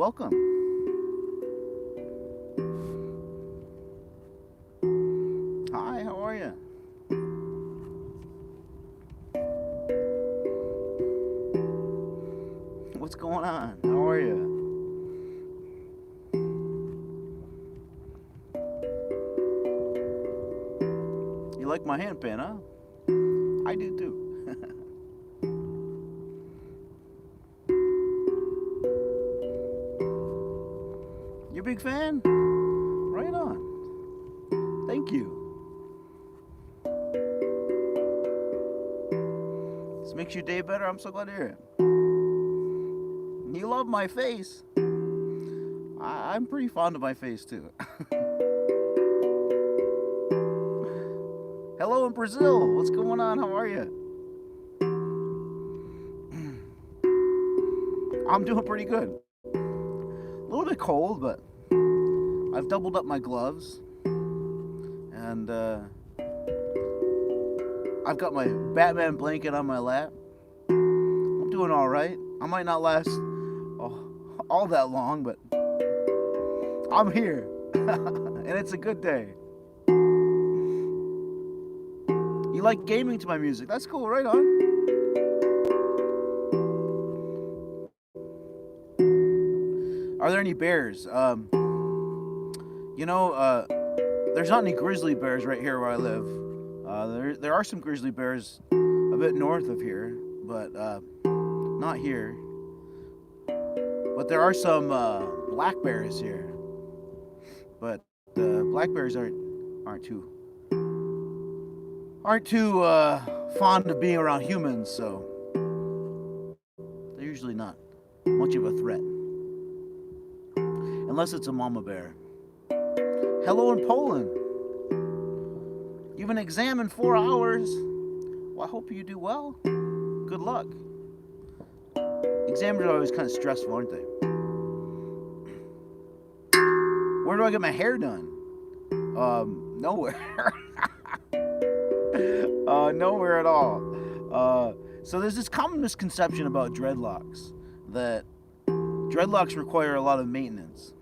Welcome. Hi, how are you? What's going on? How are you? You like my handpan, huh? I do too. You a big fan? Right on. Thank you. This makes your day better. I'm so glad to hear it. You love my face. I'm pretty fond of my face too. Hello in Brazil. What's going on? How are you? I'm doing pretty good. A little bit cold, but I've doubled up my gloves. And I've got my Batman blanket on my lap. I'm doing all right. I might not last all that long, but I'm here. And it's a good day. You like gaming to my music? That's cool, right on. Are there any bears? There's not any grizzly bears right here where I live. There are some grizzly bears a bit north of here, but not here. But there are some black bears here. But black bears aren't too fond of being around humans, so they're usually not much of a threat, unless it's a mama bear. Hello in Poland. You have an exam in 4 hours. Well, I hope you do well. Good luck. Exams are always kind of stressful, aren't they? Where do I get my hair done? Nowhere. Nowhere at all. So there's this common misconception about dreadlocks, that dreadlocks require a lot of maintenance.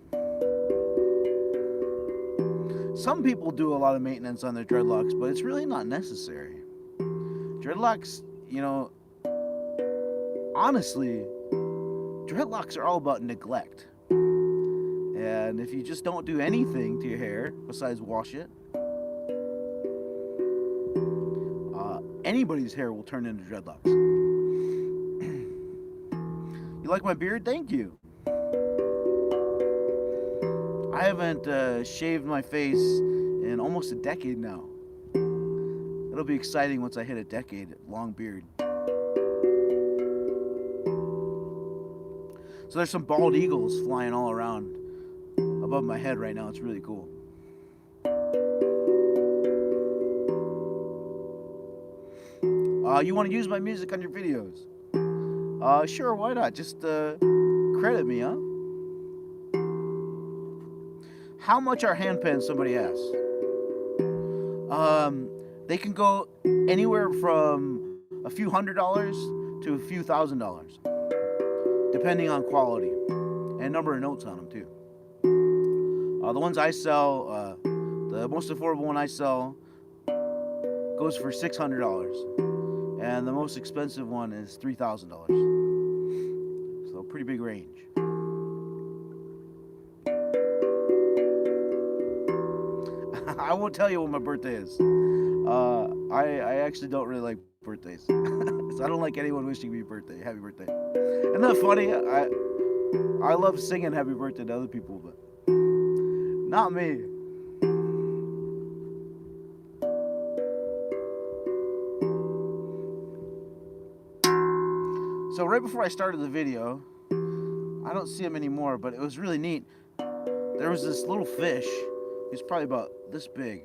Some people do a lot of maintenance on their dreadlocks, but it's really not necessary. Dreadlocks, honestly, dreadlocks are all about neglect. And if you just don't do anything to your hair besides wash it, anybody's hair will turn into dreadlocks. You like my beard? Thank you. I haven't shaved my face in almost a decade now. It'll be exciting once I hit a decade. Long beard. So there's some bald eagles flying all around above my head right now. It's really cool. You want to use my music on your videos? Sure, why not? Just credit me, huh? How much are handpans, somebody asked? They can go anywhere from a few $100s to a few $1,000s, depending on quality and number of notes on them too. The ones I sell, the most affordable one I sell goes for $600, and the most expensive one is $3,000. So pretty big range. I won't tell you when my birthday is. I actually don't really like birthdays. So I don't like anyone wishing me happy birthday. Isn't that funny? I love singing happy birthday to other people, but not me. So right before I started the video, I don't see him anymore, but it was really neat. There was this little fish. He's probably about this big.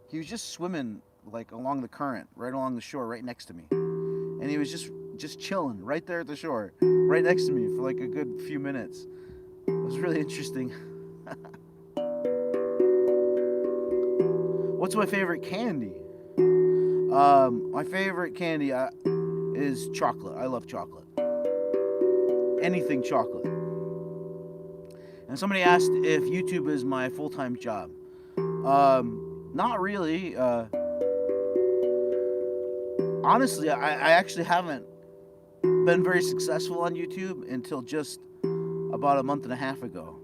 He was just swimming like along the current, right along the shore, right next to me. And he was just chilling right there at the shore, right next to me for like a good few minutes. It was really interesting. What's my favorite candy? My favorite candy is chocolate. I love chocolate. Anything chocolate. And somebody asked if YouTube is my full-time job. Not really. Honestly, I actually haven't been very successful on YouTube until just about a month and a half ago.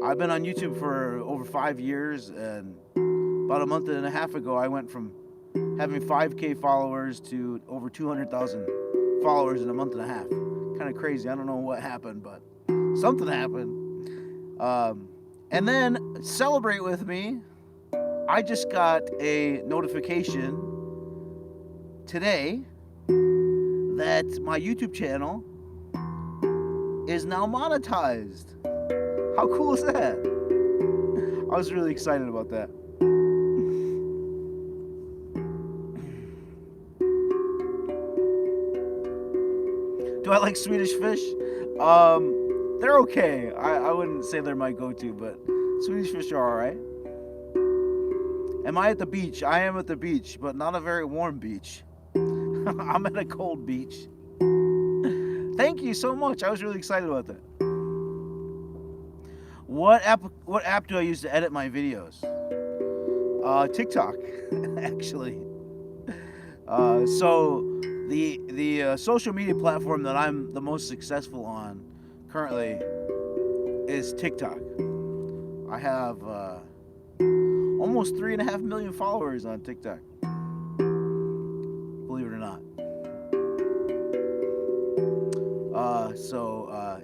I've been on YouTube for over 5 years, and about a month and a half ago, I went from having 5K followers to over 200,000 followers in a month and a half. Kind of crazy. I don't know what happened, but something happened. And then, celebrate with me, I just got a notification today that my YouTube channel is now monetized. How cool is that? I was really excited about that. Do I like Swedish fish? They're okay. I wouldn't say they're my go-to, but Swedish fish are alright. Am I at the beach? I am at the beach, but not a very warm beach. I'm at a cold beach. Thank you so much. I was really excited about that. What app do I use to edit my videos? TikTok, actually. So the social media platform that I'm the most successful on currently is TikTok. I have almost 3.5 million followers on TikTok. Believe it or not.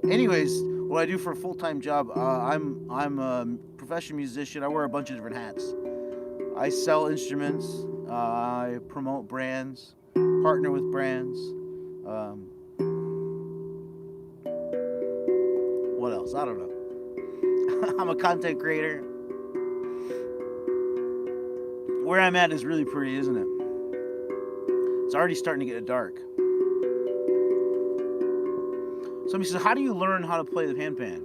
Anyways, what I do for a full-time job, I'm a professional musician. I wear a bunch of different hats. I sell instruments. I promote brands, partner with brands. What else? I don't know. I'm a content creator. Where I'm at is really pretty, isn't it? It's already starting to get dark. Somebody says, how do you learn how to play the handpan?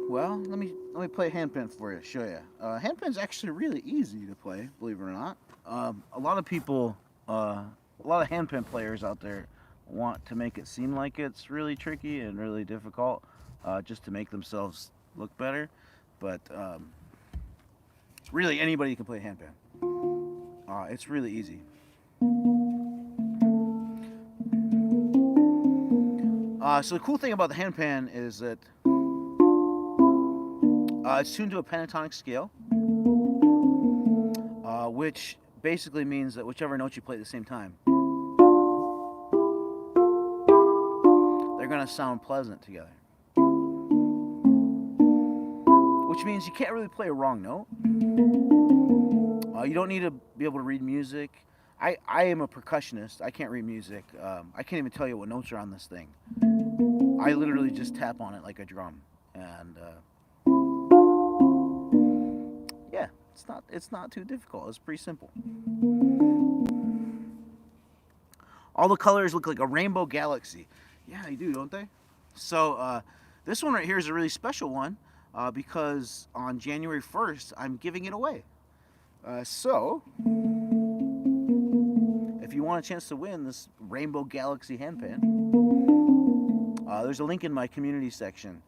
Well, let me play a handpan for you, show you. Handpan's actually really easy to play, believe it or not. A lot of people, a lot of handpan players out there want to make it seem like it's really tricky and really difficult, just to make themselves look better. But really, anybody can play handpan. It's really easy. So the cool thing about the handpan is that it's tuned to a pentatonic scale, which basically means that whichever note you play at the same time, they're going to sound pleasant together. Which means you can't really play a wrong note. You don't need to be able to read music. I am a percussionist. I can't read music. I can't even tell you what notes are on this thing. I literally just tap on it like a drum, and yeah, it's not too difficult. It's pretty simple. All the colors look like a rainbow galaxy. Yeah, they do, don't they? So this one right here is a really special one because on January 1st I'm giving it away. So if you want a chance to win this rainbow galaxy handpan, there's a link in my community section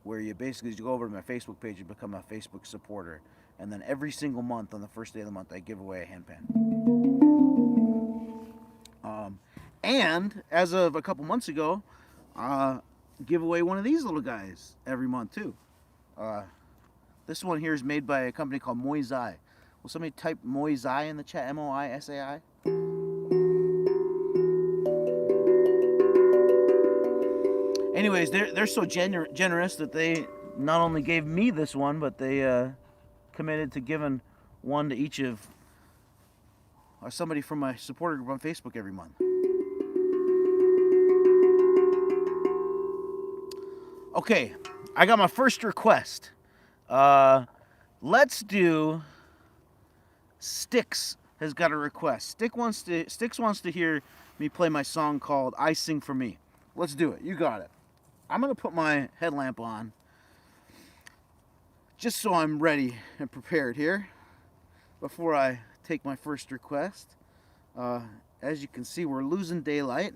where you basically just go over to my Facebook page and become a Facebook supporter. And then every single month, on the first day of the month, I give away a handpan. And as of a couple months ago, give away one of these little guys every month too. This one here is made by a company called Moisai. Will somebody type Moisai in the chat? M-O-I-S-A-I? Anyways, they're so generous that they not only gave me this one, but they committed to giving one to each of somebody from my supporter group on Facebook every month. Okay, I got my first request. Let's do Sticks has got a request. Sticks wants to hear me play my song called I Sing For Me. Let's do it. You got it. I'm going to put my headlamp on just so I'm ready and prepared here before I take my first request. As you can see, we're losing daylight.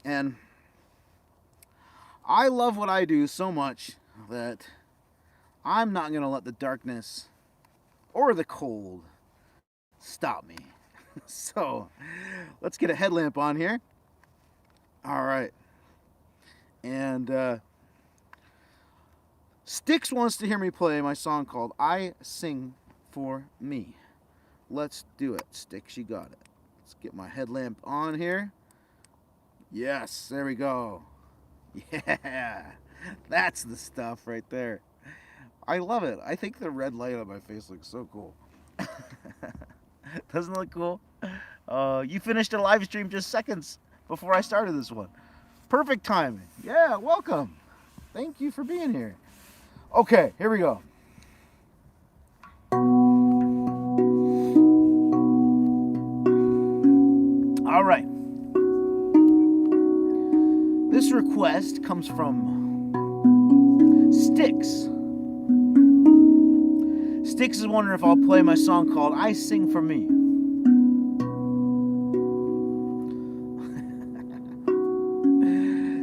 And I love what I do so much that I'm not going to let the darkness or the cold stop me. So let's get a headlamp on here. All right. And Styx wants to hear me play my song called I Sing for Me. Let's do it. Styx, you got it. Let's get my headlamp on here. Yes, there we go. Yeah, that's the stuff right there. I love it. I think the red light on my face looks so cool. Doesn't it look cool? You finished a live stream just seconds before I started this one. Perfect timing. Yeah, welcome. Thank you for being here. Okay, here we go. All right. This request comes from Styx. Styx is wondering if I'll play my song called I Sing for Me.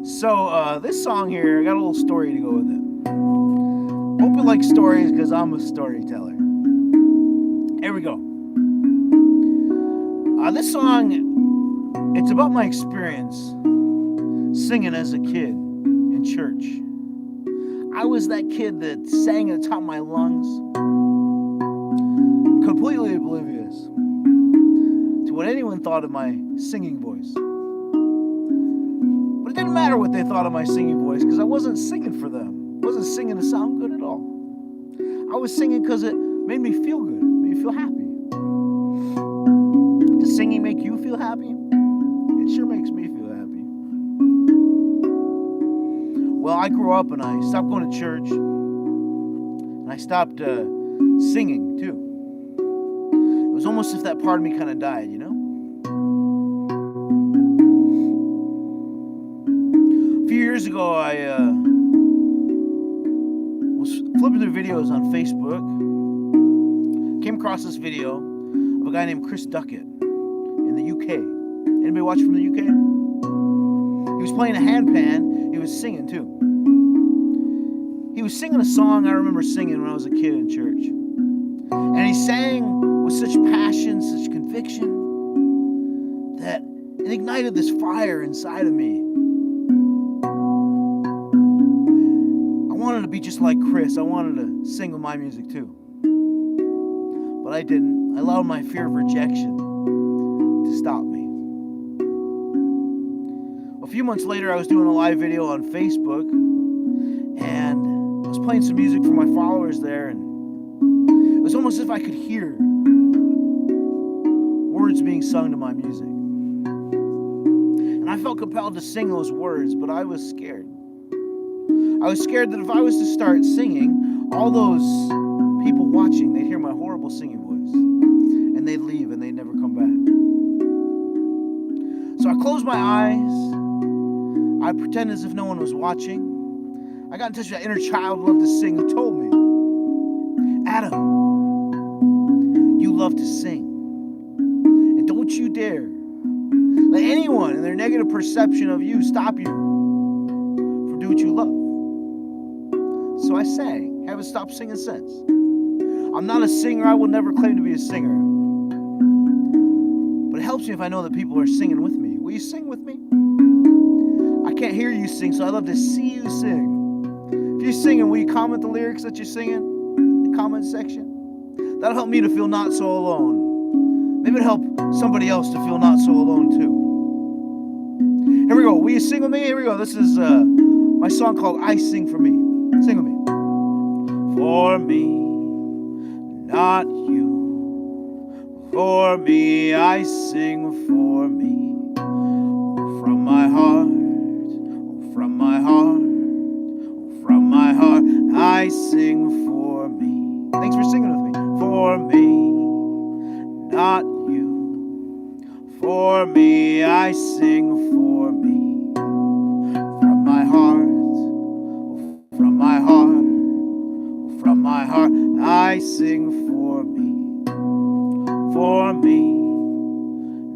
So this song here, I got a little story to go with it. Hope you like stories because I'm a storyteller. Here we go. This song, it's about my experience singing as a kid in church. I was that kid that sang at the top of my lungs, completely oblivious to what anyone thought of my singing voice. But it didn't matter what they thought of my singing voice because I wasn't singing for them. I wasn't singing to sound good at all. I was singing because it made me feel good, made me feel happy. Does singing make you feel happy? It sure makes me feel happy. Well, I grew up and I stopped going to church and I stopped singing too. It was almost as if that part of me kind of died, you know? A few years ago, I was flipping through videos on Facebook, came across this video of a guy named Chris Duckett in the UK. Anybody watch from the UK? He was playing a handpan. He was singing too. He was singing a song I remember singing when I was a kid in church. And he sang with such passion, such conviction, that it ignited this fire inside of me. I wanted to be just like Chris. I wanted to sing with my music too. But I didn't. I allowed my fear of rejection to stop me. A few months later, I was doing a live video on Facebook, and I was playing some music for my followers there, and it was almost as if I could hear words being sung to my music. And I felt compelled to sing those words, but I was scared. I was scared that if I was to start singing, all those people watching, they'd hear my horrible singing voice, and they'd leave and they'd never come back. So I closed my eyes. I pretend as if no one was watching. I got in touch with that inner child who loved to sing who told me, Adam, you love to sing. And don't you dare let anyone in their negative perception of you stop you from doing what you love. So I sang. Haven't stopped singing since. I'm not a singer. I will never claim to be a singer. But it helps me if I know that people are singing with me. Will you sing with me? I can't hear you sing, so I'd love to see you sing. If you're singing, will you comment the lyrics that you're singing in the comment section? That'll help me to feel not so alone. Maybe it'll help somebody else to feel not so alone too. Here we go. Will you sing with me? Here we go. This is my song called I Sing for Me. Sing with me. For me, not you. For me, I sing for me. From my heart, from my heart, from my heart, I sing for me. Thanks for singing with me. For me, not you. For me, I sing for me. From my heart, from my heart, from my heart, I sing for me. For me,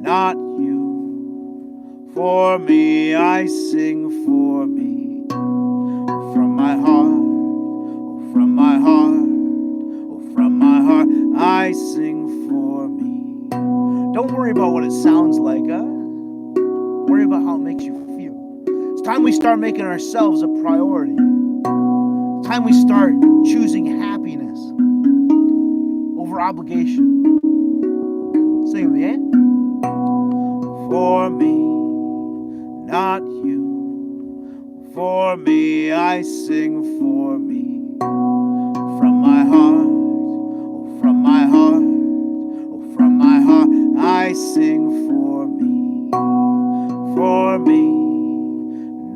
not you. For me, I sing for me. From my heart, oh, from my heart, oh, from my heart, I sing for me. Don't worry about what it sounds like, worry about how it makes you feel. It's time we start making ourselves a priority. It's time we start choosing happiness over obligation. Sing with me, eh? For me, not you. For me, I sing for me. From my heart, oh, from my heart, oh, from my heart, I sing for me. For me,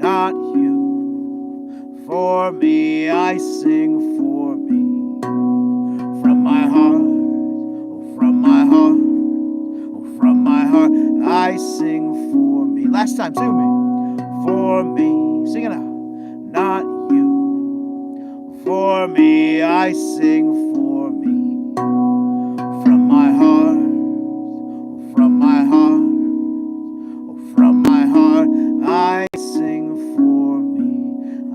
not you. For me, I sing for me. From my heart, oh, from my heart, oh, from my heart, I sing for me. Last time, sing with me. For me, sing it out. Not you. For me, I sing for me. From my heart, oh, from my heart, oh, from my heart, I sing for me.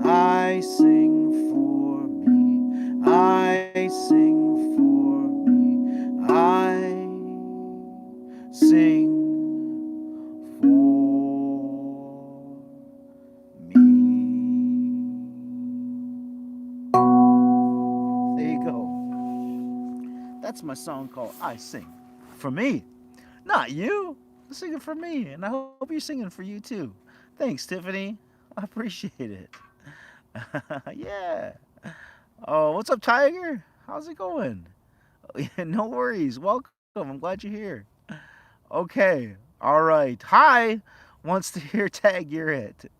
I sing for me. I sing for me. I sing for me. There you go. That's my song called I Sing For Me. Not you. I'm singing for me, and I hope you're singing for you too. Thanks, Tiffany. I appreciate it. Yeah. Oh, what's up, Tiger? How's it going? No worries. Welcome. I'm glad you're here. Okay. All right. Hi wants to hear Tag You're It.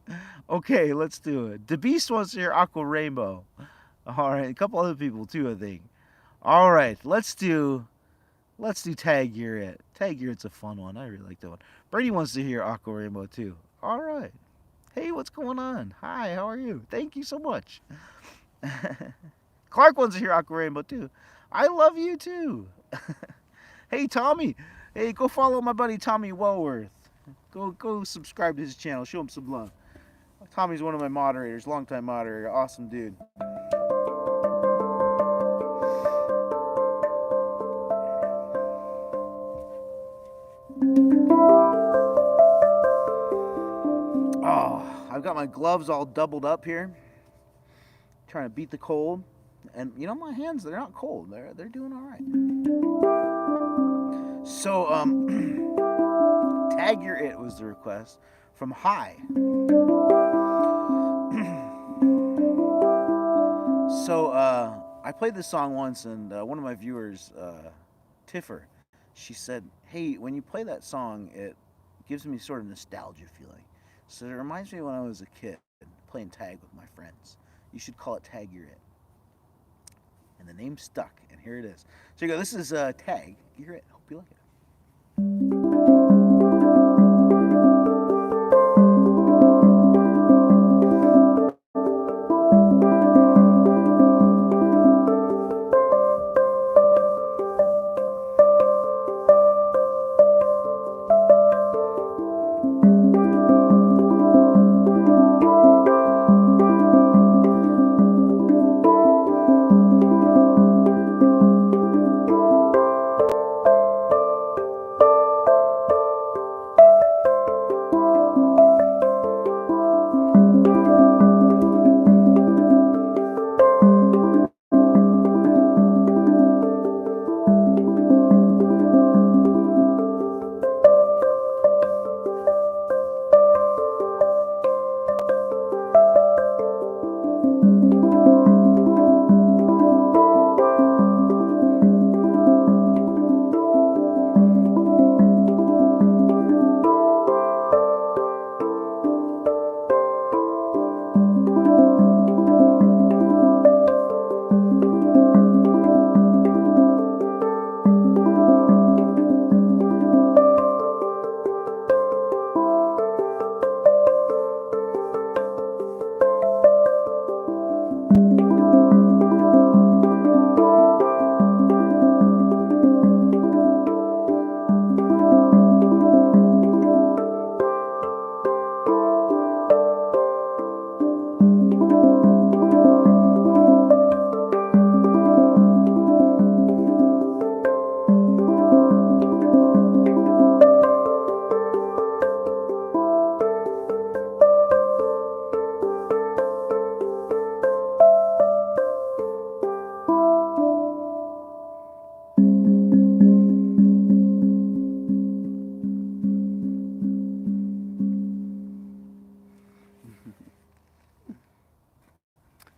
Okay, let's do it. The Beast wants to hear Aqua Rainbow. All right. A couple other people too, I think. All right. Let's do Tag You're It. Tag You're It's a fun one. I really like that one. Brady wants to hear Aqua Rainbow too. All right. Hey, what's going on? Hi, how are you? Thank you so much. Clark wants to hear Aqua Rainbow too. I love you too. Hey, Tommy. Hey, go follow my buddy Tommy Wellworth. Go subscribe to his channel. Show him some love. Tommy's one of my moderators, longtime moderator, awesome dude. Oh, I've got my gloves all doubled up here, trying to beat the cold. And you know, my hands, they're not cold. They're doing all right. So, Tag Your It was the request from Hi. So, I played this song once, and one of my viewers, Tiffer, she said, "Hey, when you play that song, it gives me sort of nostalgia feeling. So it reminds me when I was a kid playing tag with my friends. You should call it Tag Your It." And the name stuck, and here it is. So you go, this is Tag Your It. Hope you like it.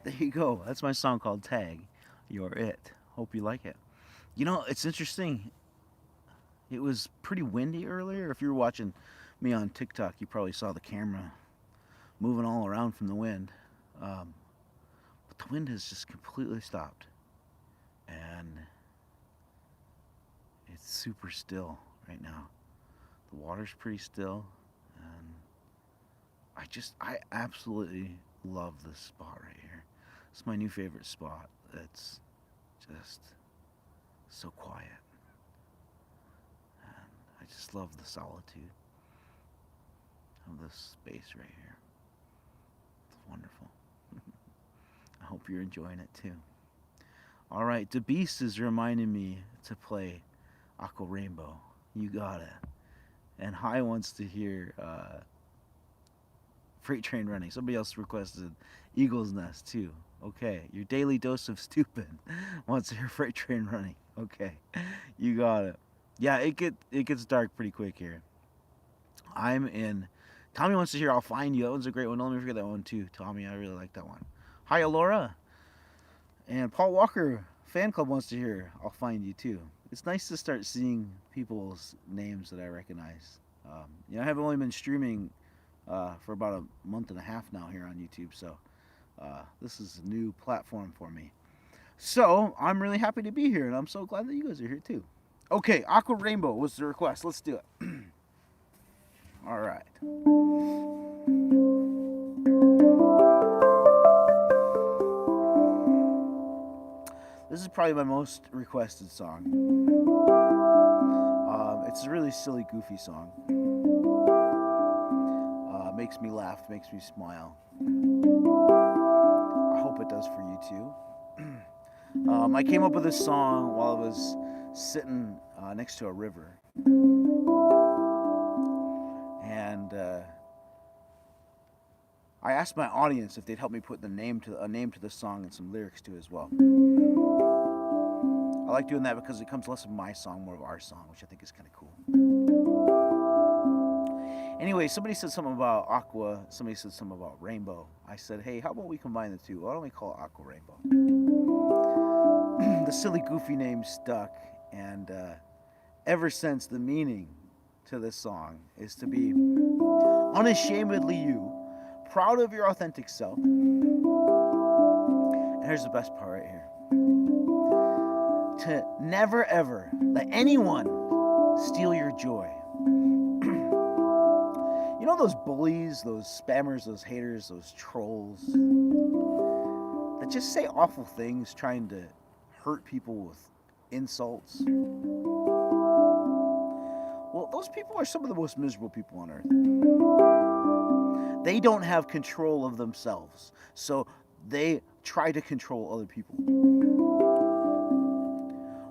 There you go. That's my song called Tag. You're It. Hope you like it. You know, it's interesting. It was pretty windy earlier. If you were watching me on TikTok, you probably saw the camera moving all around from the wind. But the wind has just completely stopped. And it's super still right now. The water's pretty still. And I absolutely love this spot right here. It's my new favorite spot. It's just so quiet. And I just love the solitude of this space right here. It's wonderful. I hope you're enjoying it too. All right, the Beast is reminding me to play Aqua Rainbow. You got it. And Hi wants to hear Freight Train Running. Somebody else requested Eagle's Nest too. Okay, your daily dose of stupid wants to hear Freight Train Running. Okay, you got it. Yeah, it gets dark pretty quick here. I'm in. Tommy wants to hear I'll Find You. That one's a great one. Don't let me forget that one too, Tommy. I really like that one. Hi, Alora. And Paul Walker Fan Club wants to hear I'll Find You too. It's nice to start seeing people's names that I recognize. I haven't only been streaming for about a month and a half now here on YouTube, so this is a new platform for me. So I'm really happy to be here, and I'm so glad that you guys are here too. Okay, Aqua Rainbow was the request. Let's do it. All right. This is probably my most requested song. It's a really silly, goofy song. Makes me laugh, makes me smile. I hope it does for you too. I came up with this song while I was sitting next to a river. And I asked my audience if they'd help me put a name to the song and some lyrics to it as well. I like doing that because it comes less of my song, more of our song, which I think is kind of cool. Anyway, somebody said something about Aqua, somebody said something about Rainbow. I said, hey, how about we combine the two? Why don't we call it Aqua Rainbow? The silly, goofy name stuck, and ever since, the meaning to this song is to be unashamedly you, proud of your authentic self. And here's the best part right here. To never ever let anyone steal your joy. You know those bullies, those spammers, those haters, those trolls that just say awful things trying to hurt people with insults? Well, those people are some of the most miserable people on earth. They don't have control of themselves, so they try to control other people.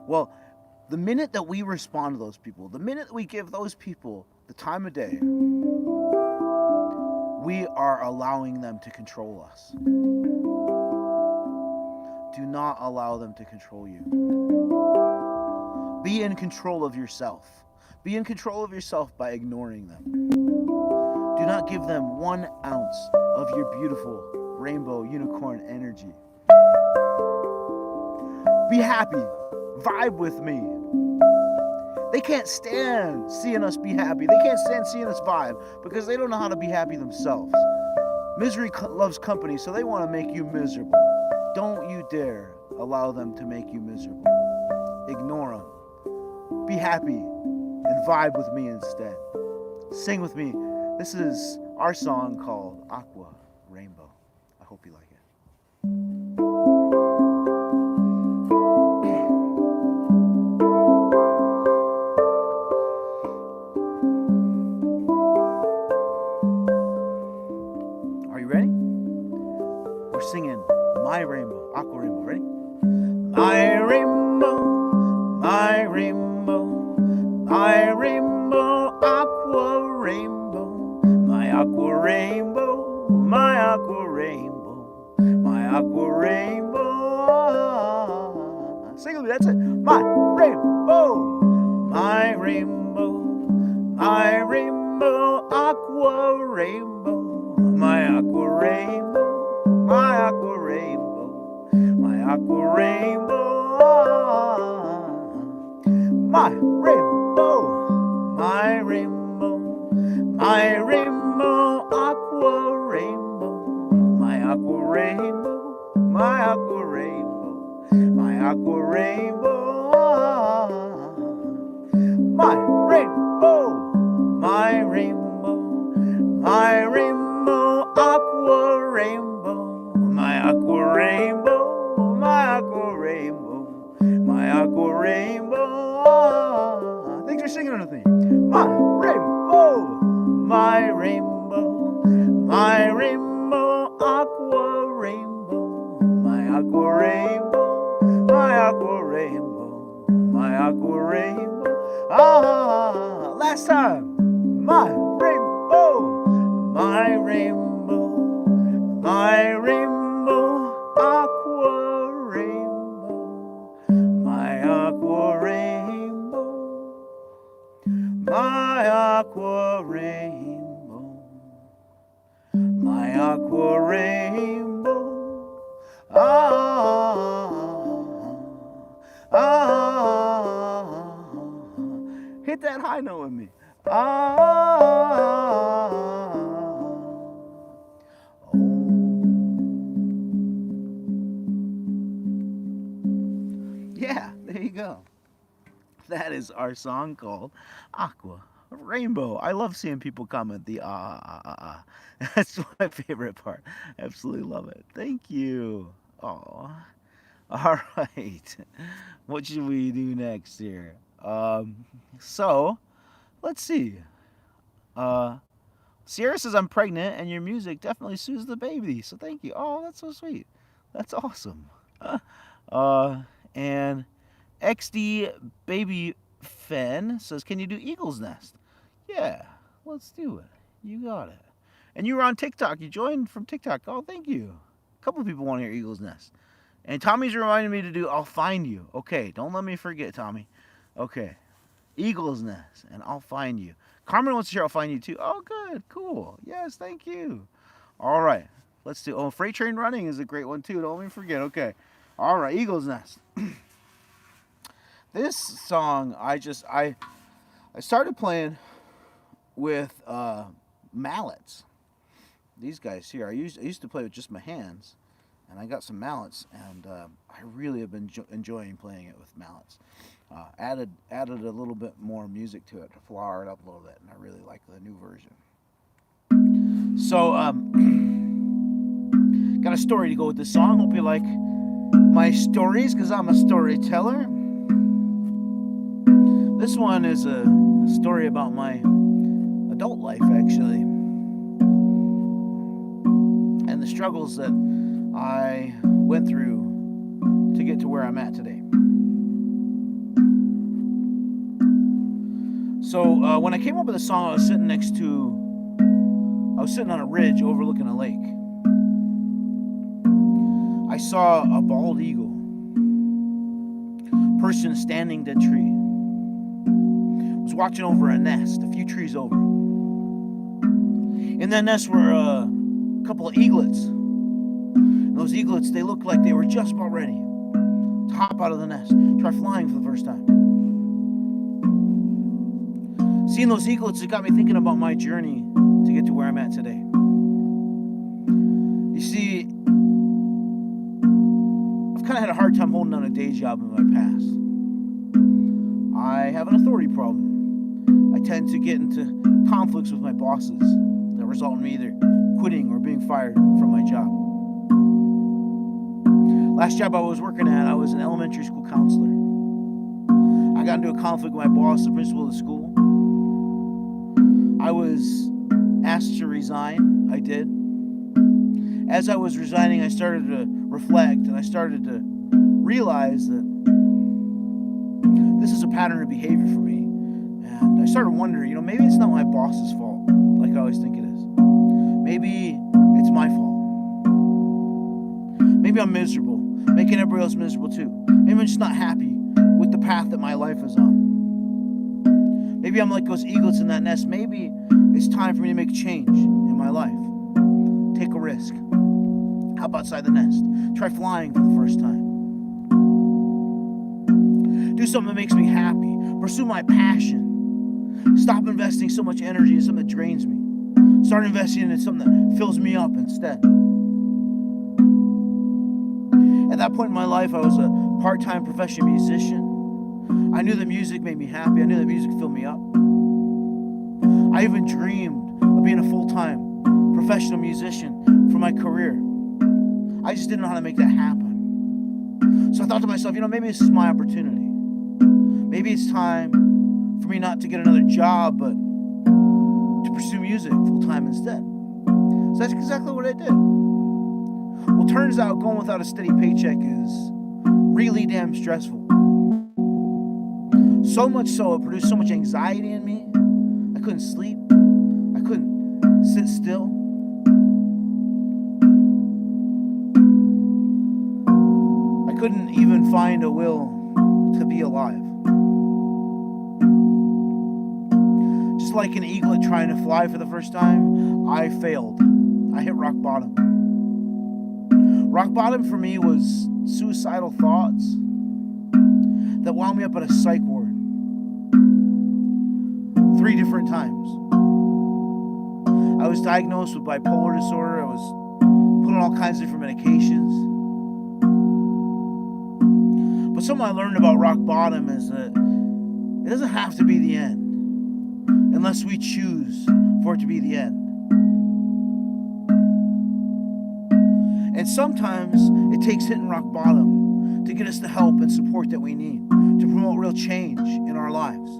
Well, the minute that we respond to those people, the minute that we give those people the time of day, we are allowing them to control us. Do not allow them to control you. Be in control of yourself. Be in control of yourself by ignoring them. Do not give them 1 ounce of your beautiful rainbow unicorn energy. Be happy. Vibe with me. They can't stand seeing us be happy. They can't stand seeing us vibe because they don't know how to be happy themselves. Misery loves company, so they want to make you miserable. Don't you dare allow them to make you miserable. Ignore them. Be happy and vibe with me instead. Sing with me. This is our song called Aqua Rainbow. I hope you like it. Singing My Rainbow, Aqua Rainbow. Ready? My rainbow, my rainbow, my rainbow, aqua rainbow, my aqua rainbow, my aqua rainbow, my aqua rainbow. Sing with me, that's it. My rainbow, my rainbow, my rainbow, aqua rainbow, my aqua rainbow. My aqua rainbow. aqua rainbow, my rainbow, my rainbow, my rainbow, aqua rainbow, my aqua rainbow, my aqua rainbow, my aqua rainbow, my rainbow, my rainbow, my rainbow, aqua rainbow, my aqua rainbow, my aqua rainbow, my aqua rainbow. Thanks for singing with me. My rainbow, my rainbow, my rainbow, aqua rainbow, my aqua rainbow, my aqua rainbow, my aqua rainbow. Last time. My rainbow, my rainbow, my rainbow, aqua rainbow, my aqua rainbow, my aqua rainbow, my aqua rainbow. Hit that high note with me. Yeah, there you go. That is our song called Aqua Rainbow. I love seeing people comment the That's my favorite part. Absolutely love it. Thank you. Oh, all right. What should we do next here? So let's see. Sierra says I'm pregnant, and your music definitely soothes the baby. So thank you. Oh, that's so sweet. That's awesome. And XD Baby Fen says, can you do Eagle's Nest? Yeah, let's do it. You got it. And you were on TikTok. You joined from TikTok. Oh, thank you. A couple of people want to hear Eagle's Nest. And Tommy's reminding me to do I'll Find You. Okay, don't let me forget, Tommy. Okay. Eagle's Nest, and I'll Find You. Carmen wants to hear I'll Find You too. Oh, good. Cool. Yes, thank you. All right. Let's do. Oh, Freight Train Running is a great one too. Don't let me forget. Okay. All right. Eagle's Nest. This song, I started playing with mallets. These guys here. I used to play with just my hands, and I got some mallets, and I really have been enjoying playing it with mallets. Added a little bit more music to it to flower it up a little bit, and I really like the new version. So, got a story to go with this song. Hope you like my stories, because I'm a storyteller. This one is a story about my adult life, actually, and the struggles that I went through to get to where I'm at today. So when I came up with the song, I was sitting on a ridge overlooking a lake. I saw a bald eagle, person standing dead tree, was watching over a nest a few trees over. In that nest were a couple of eaglets. And those eaglets, they looked like they were just about ready to hop out of the nest, try flying for the first time. Seeing those eaglets, it got me thinking about my journey to get to where I'm at today. You see, I've kind of had a hard time holding down a day job in my past. I have an authority problem. I tend to get into conflicts with my bosses that result in me either quitting or being fired from my job. Last job I was working at, I was an elementary school counselor. I got into a conflict with my boss, the principal of the school. I was asked to resign. I did. As I was resigning, I started to reflect, and I started to realize that this is a pattern of behavior for me. And I started wondering, maybe it's not my boss's fault, like I always think it is. Maybe it's my fault. Maybe I'm miserable, making everybody else miserable too. Maybe I'm just not happy with the path that my life is on. Maybe I'm like those eaglets in that nest. Maybe it's time for me to make a change in my life. Take a risk. Hop outside the nest. Try flying for the first time. Do something that makes me happy. Pursue my passion. Stop investing so much energy in something that drains me. Start investing in something that fills me up instead. At that point in my life, I was a part-time professional musician. I knew that music made me happy. I knew that music filled me up. I even dreamed of being a full-time professional musician for my career. I just didn't know how to make that happen. So I thought to myself, maybe this is my opportunity. Maybe it's time for me not to get another job, but to pursue music full-time instead. So that's exactly what I did. Well, turns out going without a steady paycheck is really damn stressful. So much so, it produced so much anxiety in me. I couldn't sleep. I couldn't sit still. I couldn't even find a will to be alive. Just like an eaglet trying to fly for the first time, I failed. I hit rock bottom. Rock bottom for me was suicidal thoughts that wound me up at a psych ward 3 different times. I was diagnosed with bipolar disorder. I was put on all kinds of different medications. But something I learned about rock bottom is that it doesn't have to be the end unless we choose for it to be the end. And sometimes it takes hitting rock bottom to get us the help and support that we need to promote real change in our lives.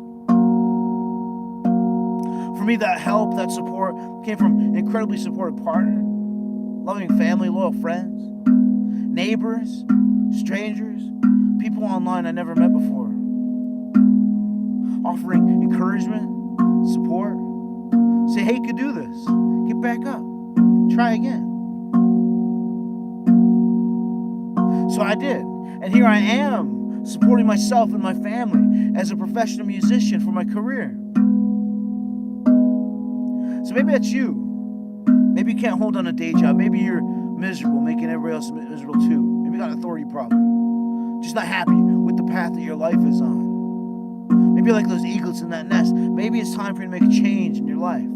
For me, that help, that support came from an incredibly supportive partner, loving family, loyal friends, neighbors, strangers, people online I never met before, offering encouragement, support, say, hey, you could do this, get back up, try again. So I did, and here I am, supporting myself and my family as a professional musician for my career. So maybe that's you. Maybe you can't hold on a day job. Maybe you're miserable, making everybody else miserable too. Maybe you got an authority problem. Just not happy with the path that your life is on. Maybe you're like those eaglets in that nest. Maybe it's time for you to make a change in your life.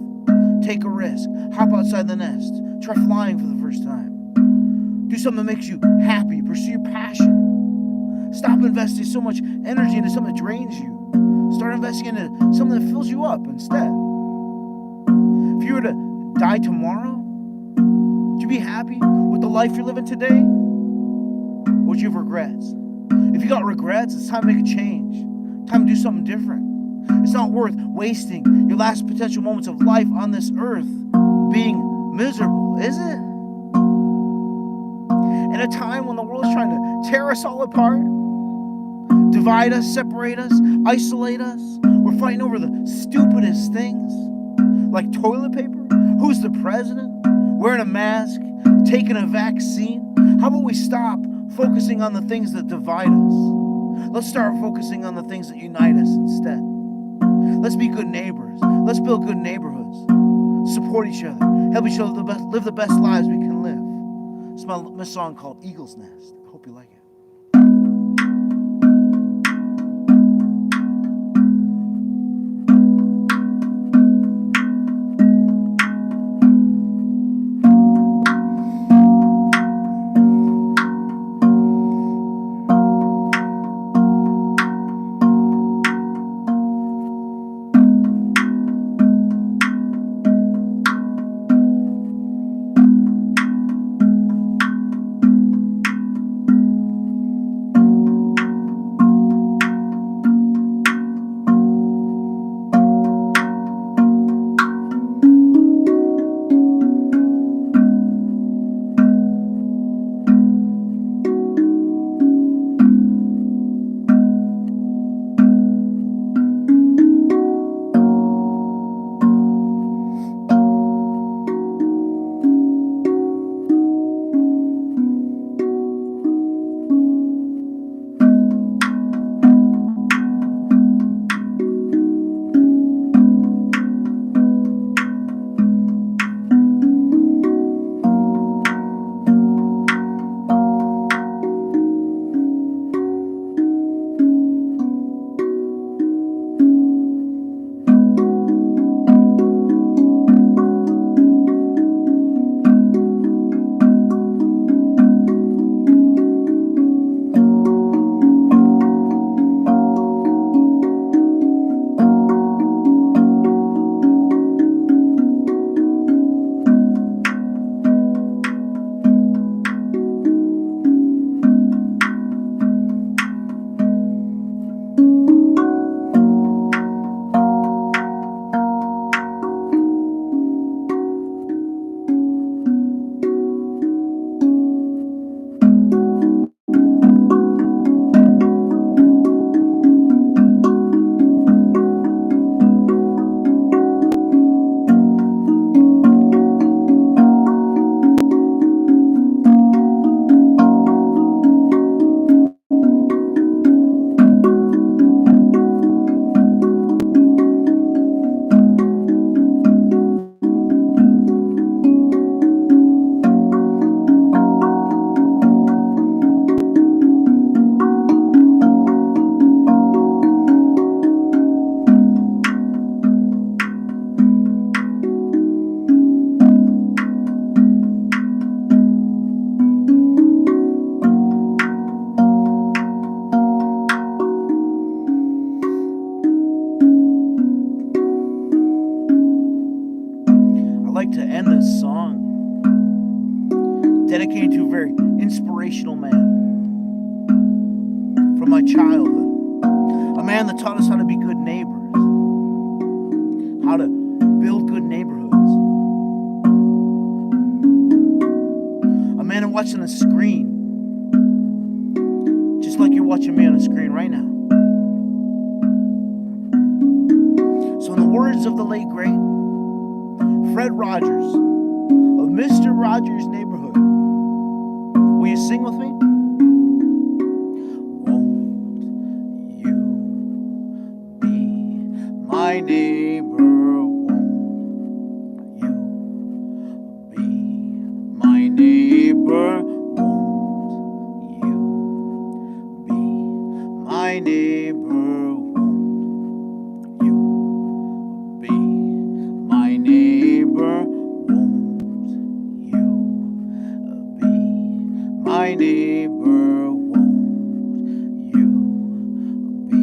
Take a risk. Hop outside the nest. Try flying for the first time. Do something that makes you happy. Pursue your passion. Stop investing so much energy into something that drains you. Start investing into something that fills you up instead. If you were to die tomorrow, would you be happy with the life you're living today? Or would you have regrets? If you got regrets, it's time to make a change. Time to do something different. It's not worth wasting your last potential moments of life on this earth being miserable, is it? At a time when the world's trying to tear us all apart, divide us, separate us, isolate us, we're fighting over the stupidest things, like toilet paper, who's the president, wearing a mask, taking a vaccine. How about we stop focusing on the things that divide us? Let's start focusing on the things that unite us instead. Let's be good neighbors. Let's build good neighborhoods. Support each other. Help each other live the best lives we can live. It's my song called Eagle's Nest. I hope you like it. dedicated to a very inspirational man from my childhood. A man that taught us how to be good neighbors, how to build good neighborhoods. A man who watched on a screen, just like you're watching me on a screen right now. So in the words of the late great Fred Rogers of Mr. Rogers' Neighborhood, will you sing with me? Won't you be my neighbor? Won't you be my neighbor? Won't you be my neighbor? Won't you be my neighbor? Won't you be my neighbor? Won't you be my neighbor? Won't you be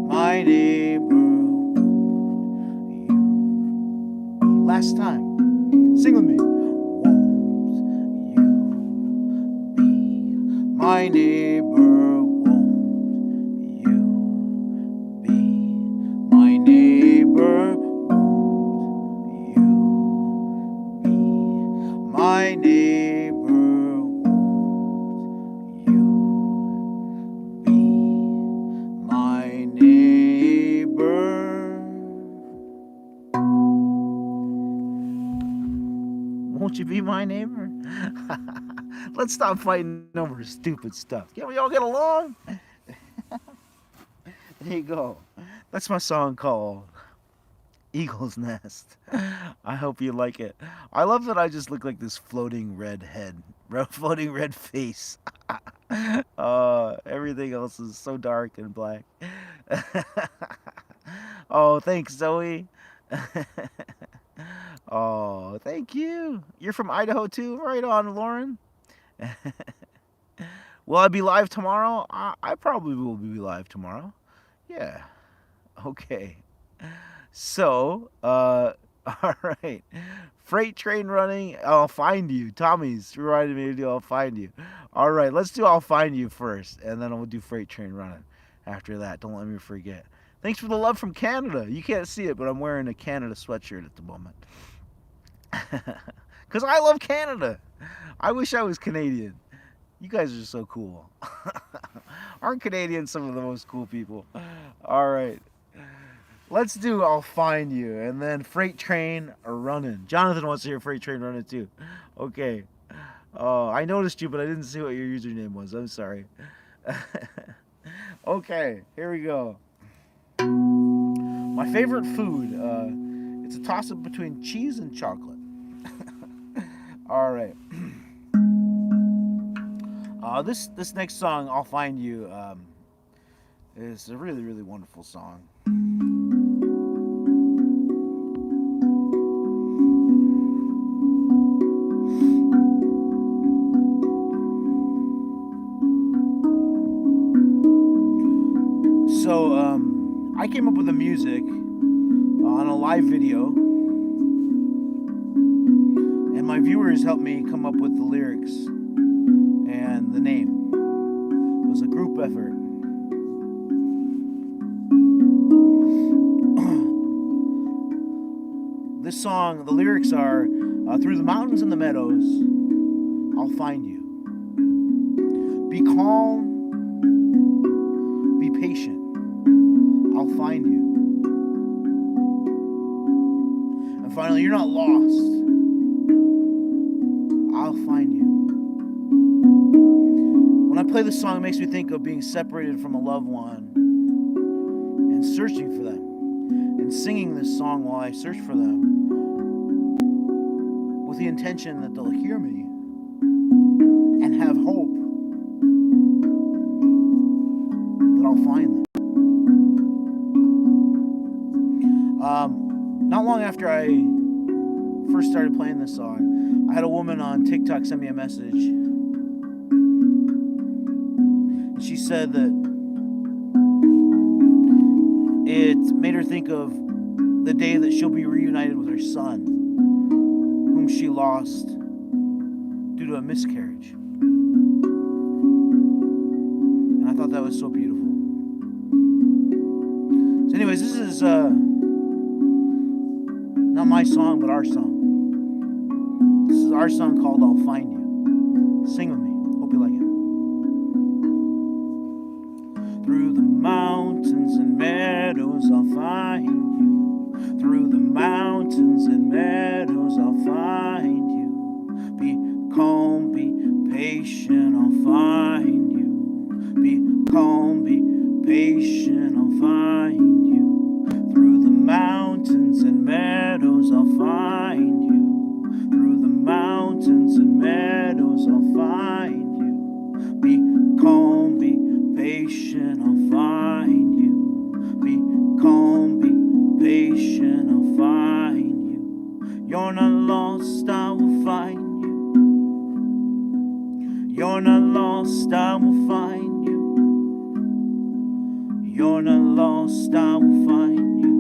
my neighbor? Won't you be? Last time. Sing with me. Won't you be my neighbor? Won't you be my neighbor? Won't you be my neighbor? Won't you be my neighbor? Won't you be my neighbor? Let's stop fighting over stupid stuff. Can we all get along? There you go. That's my song called Eagle's Nest. I hope you like it. I love that I just look like this floating red head, floating red face. Everything else is so dark and black. Oh, thanks, Zoe. Oh, thank you. You're from Idaho too? Right on, Lauren. Will I be live tomorrow? I probably will be live tomorrow. Yeah. Okay. So, all right. Freight train running. I'll find you. Tommy's reminded me to do I'll find you. All right. Let's do I'll find you first, and then we'll do freight train running after that. Don't let me forget. Thanks for the love from Canada. You can't see it, but I'm wearing a Canada sweatshirt at the moment. Because I love Canada. I wish I was Canadian. You guys are so cool. Aren't Canadians some of the most cool people? All right. Let's do I'll Find You, and then Freight Train Running. Jonathan wants to hear Freight Train Running too. Okay. I noticed you, but I didn't see what your username was. I'm sorry. Okay, here we go. My favorite food. It's a toss-up between cheese and chocolate. All right. This next song, I'll Find You, is a really, really wonderful song. So, I came up with the music on a live video, and my viewers helped me come up with the lyrics and the name. It was a group effort. This song, the lyrics are, through the mountains and the meadows, I'll find you. Be calm, be patient, I'll find you. And finally, you're not lost, I'll find you. When I play this song, it makes me think of being separated from a loved one and searching for them, and singing this song while I search for them with the intention that they'll hear me and have hope that I'll find them. Not long after I first started playing this song, I had a woman on TikTok send me a message. She said that it made her think of the day that she'll be reunited with her son, whom she lost due to a miscarriage. And I thought that was so beautiful. So anyways, this is not my song, but our song. This is our song called I'll Find You. Sing with me. Hope you like it. Through the mountains and meadows I'll find you. Through the mountains and meadows I'll find you. Be calm, be patient, I'll find you. Be calm, be patient, I'll find you. Through the mountains and meadows I'll find you. Through the mountains and meadows I'll find you. Be calm, be patient, I'll find you. Be calm, be patient, I'll find you. You're not lost, I will find you. You're not lost, I will find you. You're not lost, I will find you.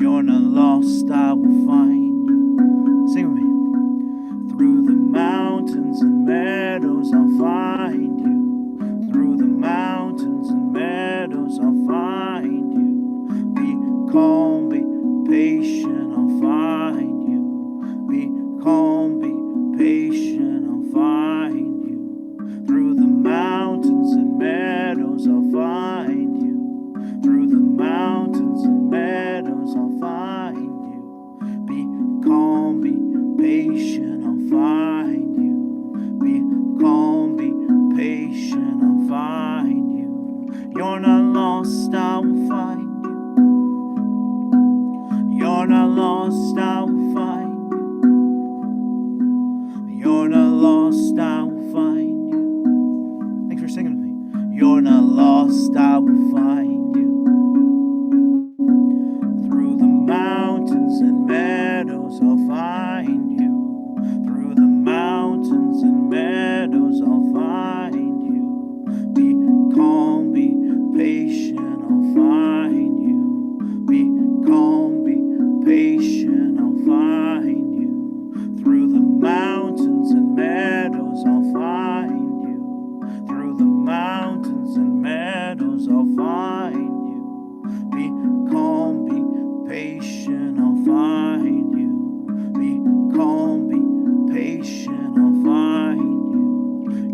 You're not lost, I will find you. Sing with me. Through the mountains and meadows I'll find you. Through the mountains and meadows I'll find you. Be calm, be patient, I'll find you. Be calm, be patient, I'll find you. Through the mountains and meadows I'll find you. Through the mountains and meadows I'll find you. Be calm, be patient, I'll find you. Be calm, be patient, I'll find you. You're not lost, I will find you. You're not lost, I will find you. You're not lost, I will find you. Thanks for singing with me. You're not lost, I will find you. Through the mountains and meadows I'll find you. Through the mountains and meadows I'll find you. Be calm, be patient, I'll find you. Be calm, be patient, I'll find you. Through the mountains and meadows I'll find you. Through the mountains and meadows I'll find you. Be calm, be patient, I'll find you. Be calm, be patient, I'll find you.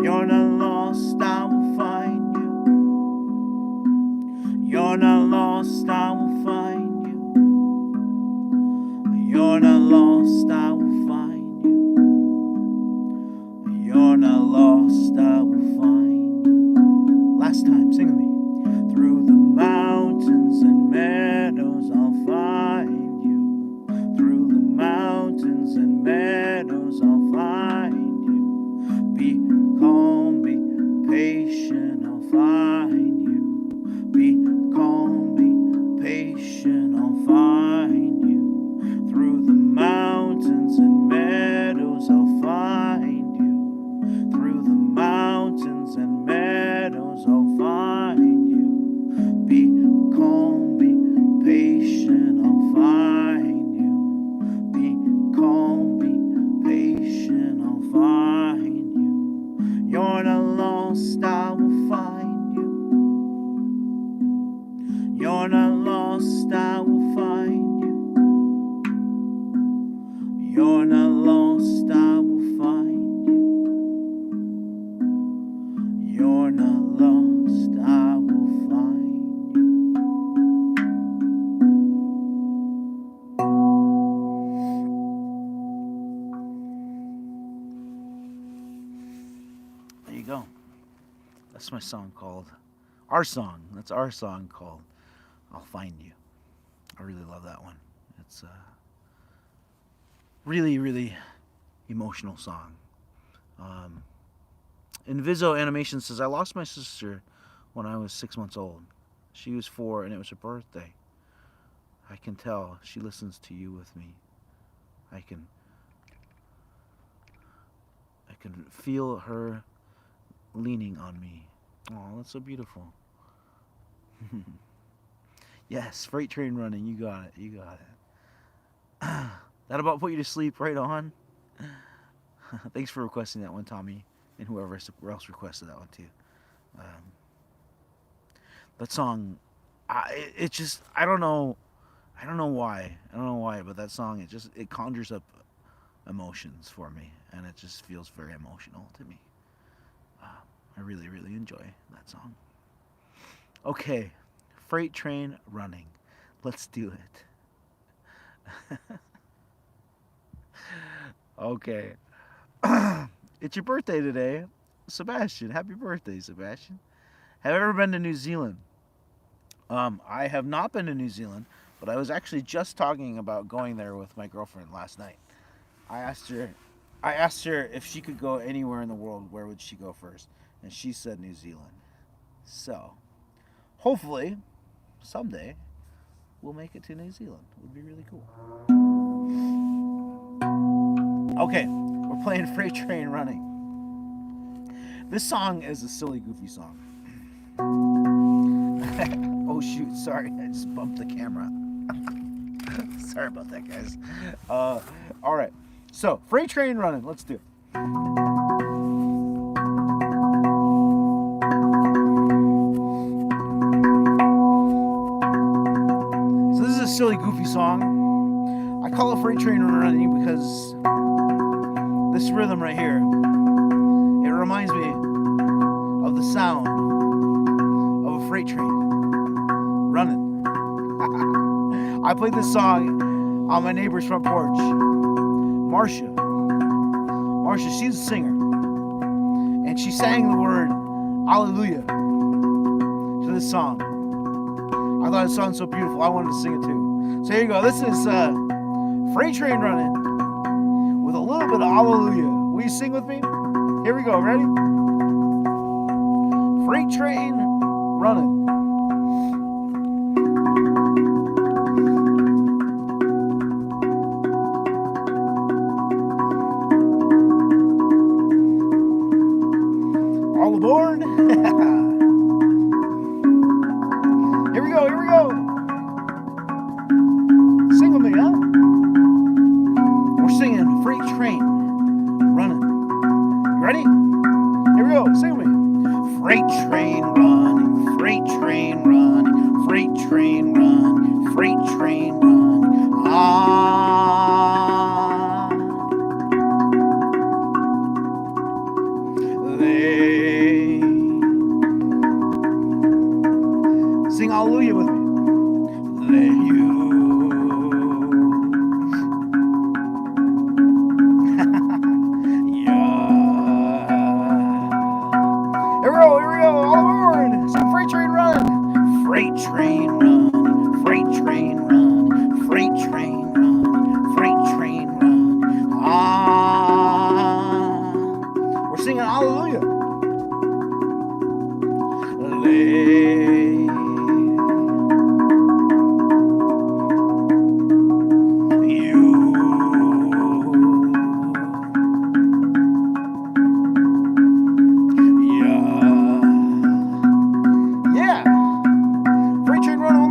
You're not lost, I will find you. You're not lost, I will find you. You're not lost, I will find you. You're not lost, I will find you. Last time, sing with me. Through the mountains and meadows I'll find you. Through the mountains and meadows I'll find you. Be calm, be patient, I'll find you. Be calm, be patient, I'll find you. Through the mountains and meadows I'll find you. Through the mountains and meadows I'll find you. Be calm, be patient, I'll find you. Be calm, be patient, I'll find you. You're not lost, I will find you. You're not lost, I will find you. You're not lost, I will find you. You're not lost, I will find you. There you go. That's my song called, our song. That's our song called I'll Find You. I really love that one. It's a really, really emotional song. Inviso Animation says, I lost my sister when I was 6 months old. She was 4 and it was her birthday. I can tell she listens to you with me. I can feel her leaning on me. Oh, that's so beautiful. Yes, freight train running. You got it. You got it. That about put you to sleep right on. Thanks for requesting that one, Tommy, and whoever else requested that one too. Um, that song, it just I don't know. I don't know why. I don't know why, but that song it conjures up emotions for me, and it just feels very emotional to me. Uh, I really really enjoy that song. Okay, freight train running. Let's do it. Okay. It's your birthday today, Sebastian. Happy birthday, Sebastian. Have you ever been to New Zealand? I have not been to New Zealand, but I was actually just talking about going there with my girlfriend last night. I asked her, I asked her if she could go anywhere in the world, where would she go first? And she said New Zealand. So, hopefully, someday, we'll make it to New Zealand. It would be really cool. Okay, we're playing Freight Train Running. This song is a silly, goofy song. Oh shoot, sorry, I just bumped the camera. Sorry about that, guys. Alright, so Freight Train Running, let's do it. So this is a silly, goofy song. I call it Freight Train Running because this rhythm right here, it reminds me of the sound of a freight train running. I played this song on my neighbor's front porch. Marcia, she's a singer, and she sang the word "Hallelujah" to this song. I thought it sounded so beautiful, I wanted to sing it too. So here you go. This is Freight Train Running with a little bit of Hallelujah. Will you sing with me? Here we go. Ready? Freight train running. All aboard. Here we go. Here we go. Sing with me, huh? We're singing Freight Train Running. You ready? Here we go. Sing with me. Freight train running, freight train running, freight train running, freight train running. Ah, they sing hallelujah with me. They you. Freight train running, freight train running, freight train running, freight train running, freight train running. Ah, we're singing hallelujah.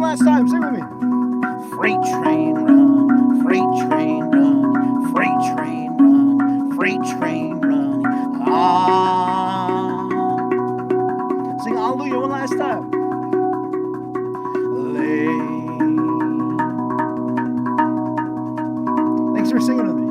Last time, sing with me. Freight train run, freight train run, freight train run, freight train run. Ah, sing hallelujah one last time. Thanks for singing with me.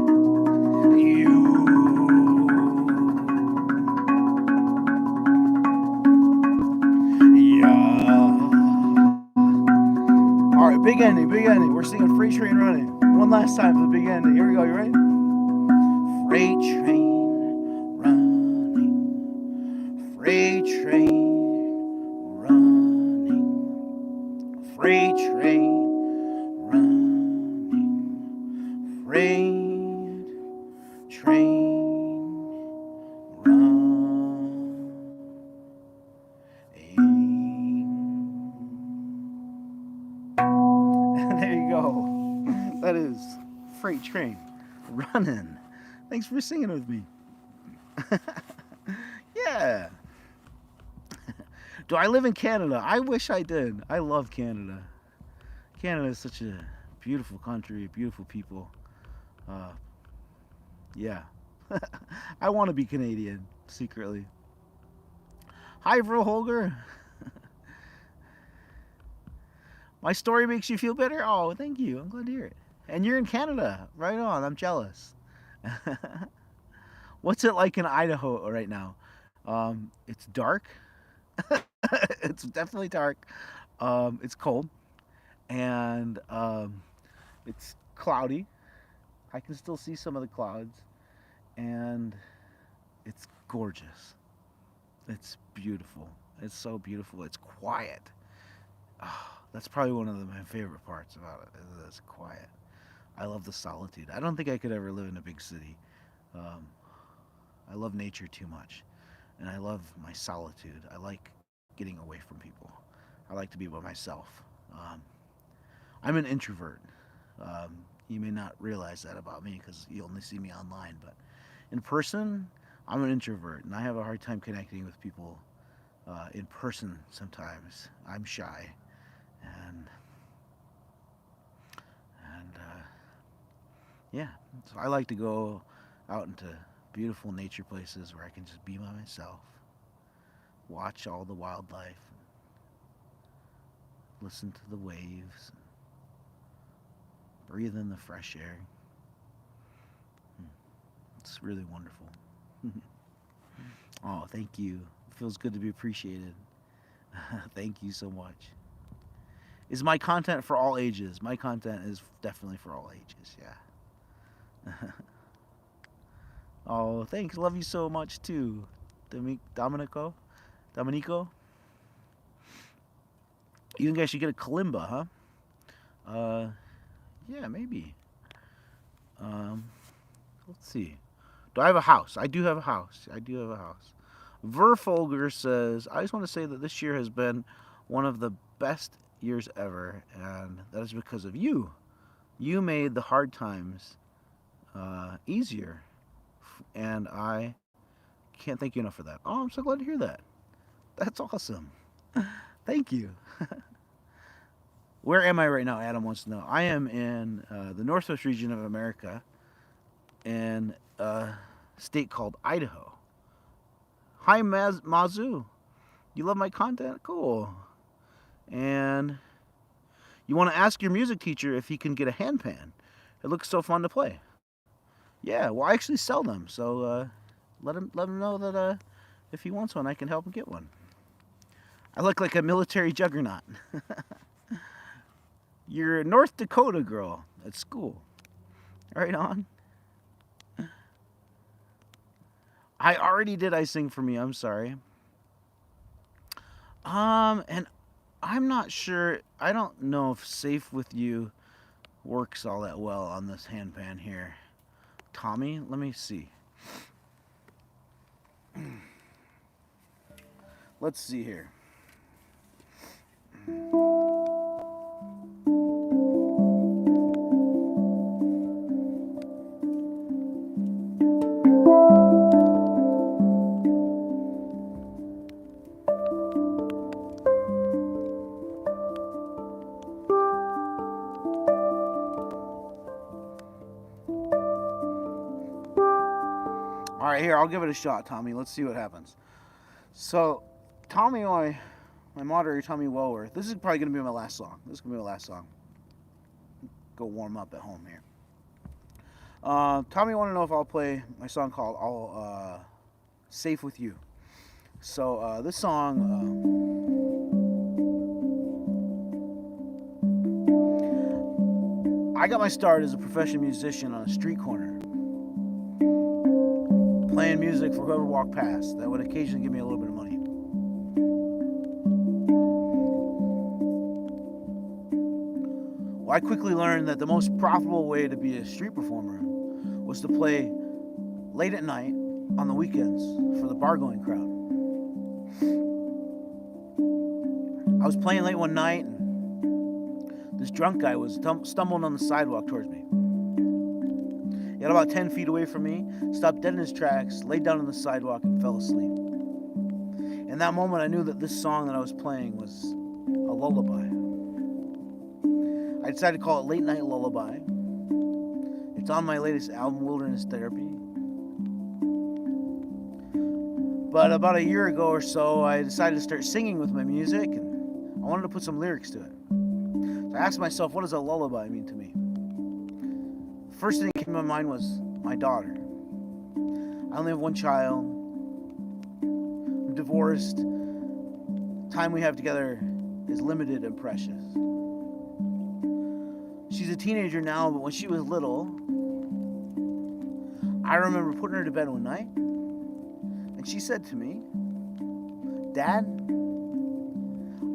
Big ending, big ending. We're singing Freight Train Running. One last time for the big ending. Here we go, you ready? Freight train running, freight train running, freight train running, freight train running. There you go. That is Freight Train Running. Thanks for singing with me. Yeah. Do I live in Canada? I wish I did. I love Canada. Canada is such a beautiful country, beautiful people. Uh, yeah. I want to be Canadian secretly. Hi, Vro Holger. My story makes you feel better? Oh, thank you. I'm glad to hear it. And you're in Canada. Right on. I'm jealous. What's it like in Idaho right now? It's dark. It's definitely dark. It's cold. And it's cloudy. I can still see some of the clouds. And it's gorgeous. It's beautiful. It's so beautiful. It's quiet. Oh, that's probably one of my favorite parts about it. Is it's quiet. I love the solitude. I don't think I could ever live in a big city. Um, I love nature too much, and I love my solitude. I like getting away from people. I like to be by myself. Um, I'm an introvert. You may not realize that about me because you only see me online, but in person, I'm an introvert, and I have a hard time connecting with people in person sometimes. I'm shy, and yeah, so I like to go out into beautiful nature places where I can just be by myself, watch all the wildlife, listen to the waves, breathe in the fresh air. It's really wonderful. Oh, thank you. It feels good to be appreciated. Thank you so much. Is my content for all ages? My content is definitely for all ages, yeah. Oh, thanks. Love you so much too. Dominico? Dominico? You think I should get a kalimba, huh? Yeah, maybe. Let's see. Do I have a house? I do have a house. I do have a house. Verfolger says, I just want to say that this year has been one of the best years ever, and that is because of you. You made the hard times easier, and I can't thank you enough for that. Oh, I'm so glad to hear that. That's awesome. Thank you. Where am I right now? Adam wants to know. I am in the northwest region of America, in a state called Idaho. Hi, Mazu. You love my content? Cool. And you want to ask your music teacher if he can get a handpan. It looks so fun to play. Yeah, well, I actually sell them, so let him know that if he wants one, I can help him get one. I look like a military juggernaut. You're a North Dakota girl at school. Right on. I already did I Sing for Me. I'm sorry. And I'm not sure. I don't know if Safe With You works all that well on this handpan here. Tommy, let me see. Let's see here. All right, here, I'll give it a shot, Tommy. Let's see what happens. So, Tommy, my moderator, Tommy Wower, this is probably going to be my last song. This is going to be my last song. Go warm up at home here. Tommy wanted to know if I'll play my song called Safe With You. So, this song... I got my start as a professional musician on a street corner, playing music for whoever walked past. That would occasionally give me a little bit of money. Well, I quickly learned that the most profitable way to be a street performer was to play late at night on the weekends for the bar-going crowd. I was playing late one night, and this drunk guy was stumbling on the sidewalk towards me. He got about 10 feet away from me, stopped dead in his tracks, laid down on the sidewalk, and fell asleep. In that moment, I knew that this song that I was playing was a lullaby. I decided to call it Late Night Lullaby. It's on my latest album, Wilderness Therapy. But about a year ago or so, I decided to start singing with my music, and I wanted to put some lyrics to it. So I asked myself, what does a lullaby mean to me? First thing that came to my mind was my daughter. I only have one child. I'm divorced. Time we have together is limited and precious. She's a teenager now, but when she was little, I remember putting her to bed one night, and she said to me, "Dad,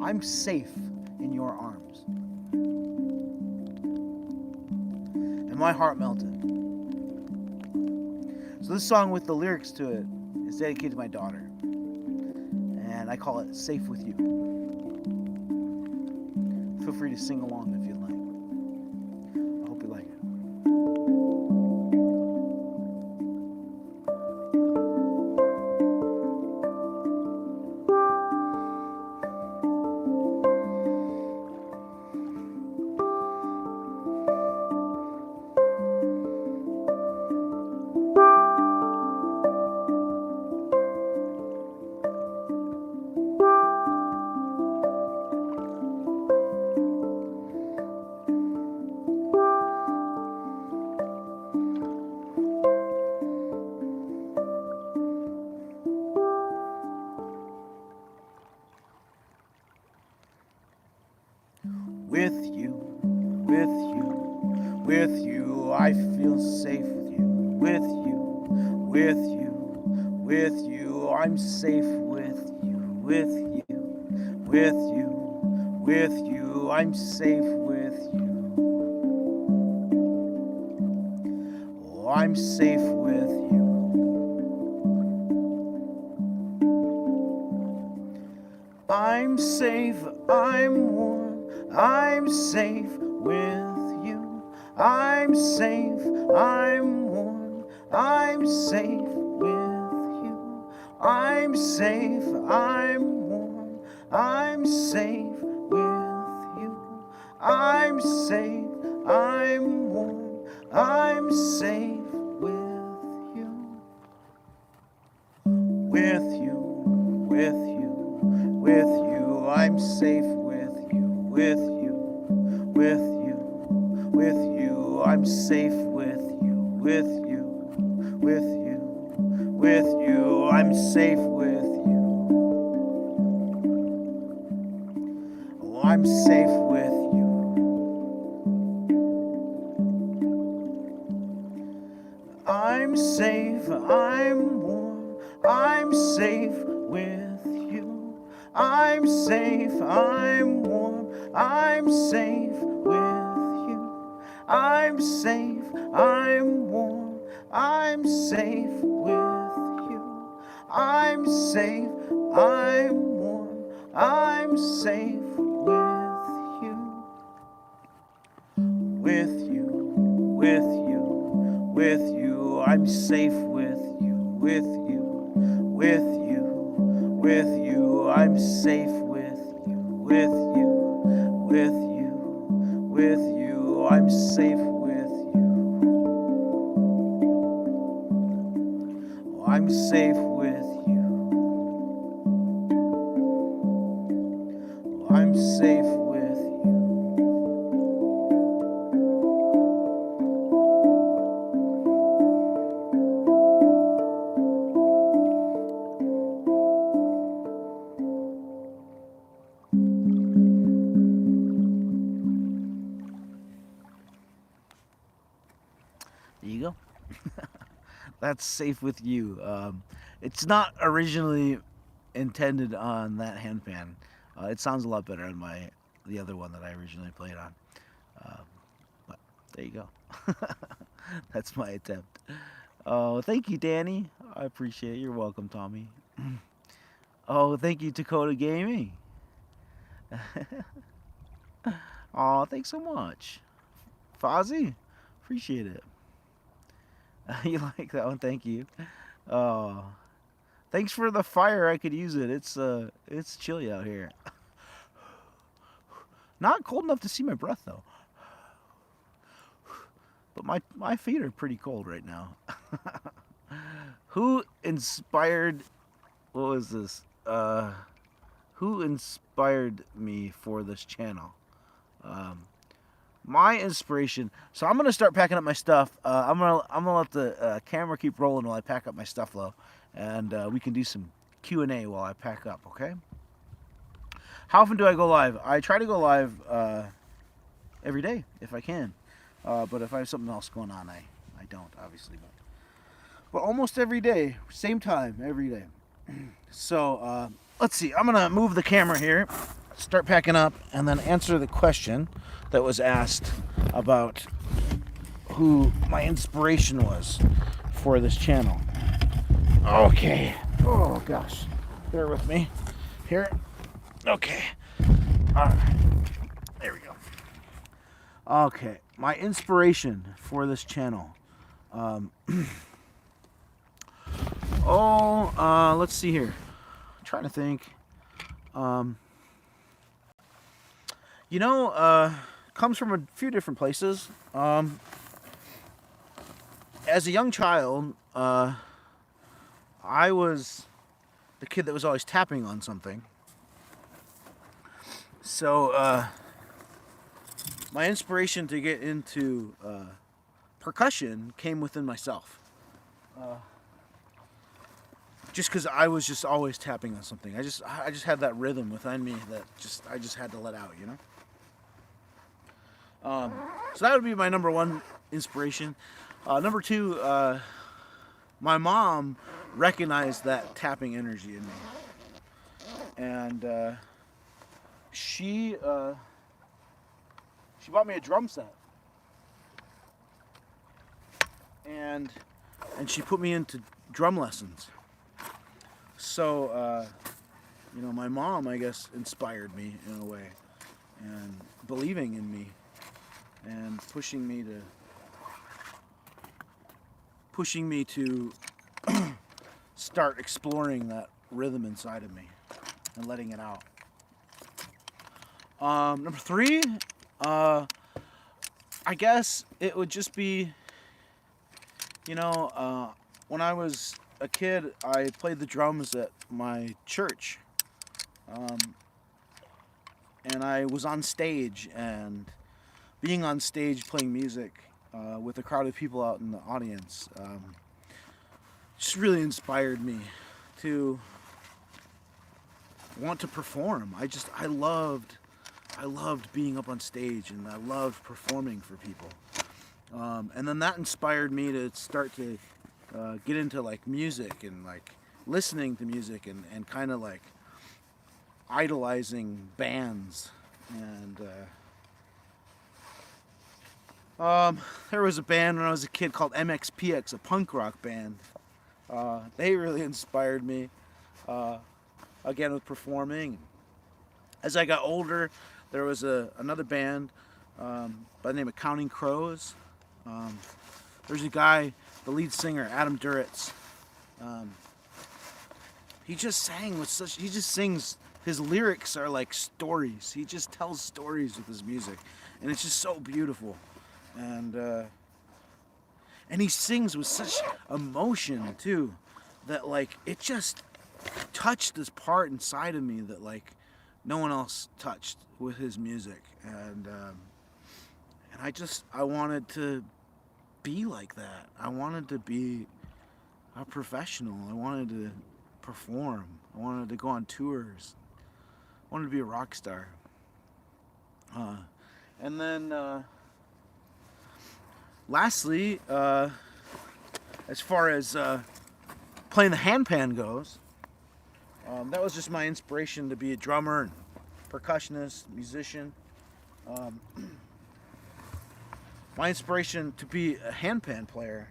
I'm safe in your arms." And my heart melted. So this song with the lyrics to it is dedicated to my daughter, and I call it Safe With You. Feel free to sing along if you'd like. I hope you like it. With you, I feel safe with you. With you, I'm safe with you. With you, I'm safe with you. Oh, I'm safe with you. I'm safe, I'm warm, I'm safe with you. I'm safe, I'm warm, I'm safe with you. I'm safe, I'm warm, I'm safe with you. I'm safe, I'm warm, I'm safe with you. With you, I'm safe with you. With you, I'm safe with you. With you, I'm safe with you. Oh, I'm safe with you. I'm safe, I'm warm, I'm safe with you. I'm safe, I'm warm, I'm safe with you. I'm safe, I'm warm, I'm safe with you. I'm safe, I'm warm, I'm safe with you. With you, I'm safe with you. With you, I'm safe with you. With you, I'm safe with you. Oh, I'm safe with you. Oh, I'm safe with you. There you go. That's Safe With You. It's not originally intended on that handpan. It sounds a lot better on the other one that I originally played on. But there you go. That's my attempt. Oh, thank you, Danny. I appreciate it. You're welcome, Tommy. Oh, thank you, Dakota Gaming. Oh, thanks so much. Fozzie, appreciate it. You like that one? Thank you. Oh, thanks for the fire. I could use it. It's chilly out here. Not cold enough to see my breath though. but my feet are pretty cold right now. Who inspired? What was this? Who inspired me for this channel? My inspiration. So I'm gonna start packing up my stuff. I'm gonna let the camera keep rolling while I pack up my stuff, though, and we can do some Q&A while I pack up. Okay. How often do I go live? I try to go live every day if I can, but if I have something else going on, I don't, obviously. But almost every day, same time every day. So let's see. I'm gonna move the camera here, start packing up, and then answer the question that was asked about who my inspiration was for this channel. Okay. Oh gosh, bear with me here. Okay. All right. There we go. Okay, my inspiration for this channel. Let's see here. I'm trying to think. Comes from a few different places. As a young child, I was the kid that was always tapping on something. So, my inspiration to get into percussion came within myself. Just because I was just always tapping on something. I just had that rhythm within me that I just had to let out, you know? So that would be my number one inspiration. Number two, my mom recognized that tapping energy in me. And she bought me a drum set. And she put me into drum lessons. So, my mom, I guess, inspired me in a way, and believing in me, and pushing me to start exploring that rhythm inside of me and letting it out. Number three, I guess it would just be, when I was a kid, I played the drums at my church. And I was on stage, and being on stage playing music with a crowd of people out in the audience just really inspired me to want to perform. I loved being up on stage, and I loved performing for people. And then that inspired me to start to get into like music and like listening to music and kind of like idolizing bands. And there was a band when I was a kid called MXPX, a punk rock band. They really inspired me, again, with performing. As I got older, there was another band by the name of Counting Crows. There's a guy, the lead singer, Adam Duritz. He just sings, his lyrics are like stories. He just tells stories with his music, and it's just so beautiful. And he sings with such emotion too, that like it just touched this part inside of me that like no one else touched with his music. And I wanted to be like that. I wanted to be a professional. I wanted to perform. I wanted to go on tours. I wanted to be a rock star. And then lastly, as far as playing the handpan goes, that was just my inspiration to be a drummer and percussionist, musician. My inspiration to be a handpan player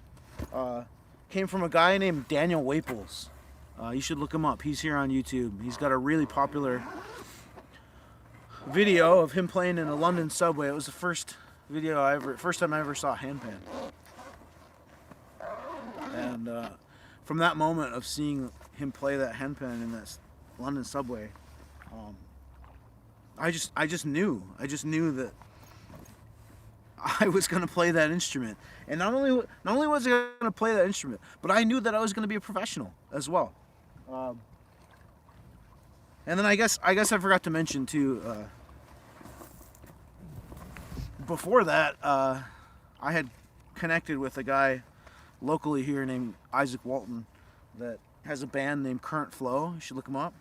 came from a guy named Daniel Waples. You should look him up. He's here on YouTube. He's got a really popular video of him playing in a London subway. It was the first time I ever saw a handpan. And from that moment of seeing him play that handpan in that London subway, I just knew that I was going to play that instrument. And not only was I going to play that instrument, but I knew that I was going to be a professional as well. And then I guess I forgot to mention too, before that, I had connected with a guy locally here named Isaac Walton that has a band named Current Flow. You should look him up.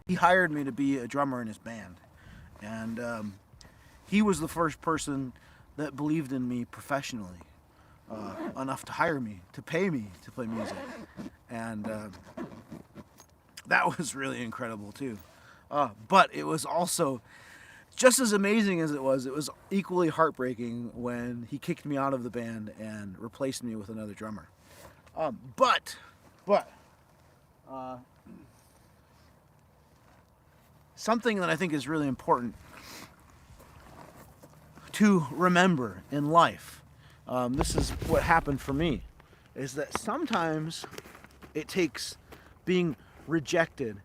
He hired me to be a drummer in his band, and he was the first person that believed in me professionally enough to hire me, to pay me to play music, and that was really incredible too. But it was also just as amazing as it was equally heartbreaking when he kicked me out of the band and replaced me with another drummer. But something that I think is really important to remember in life, this is what happened for me, is that sometimes it takes being rejected,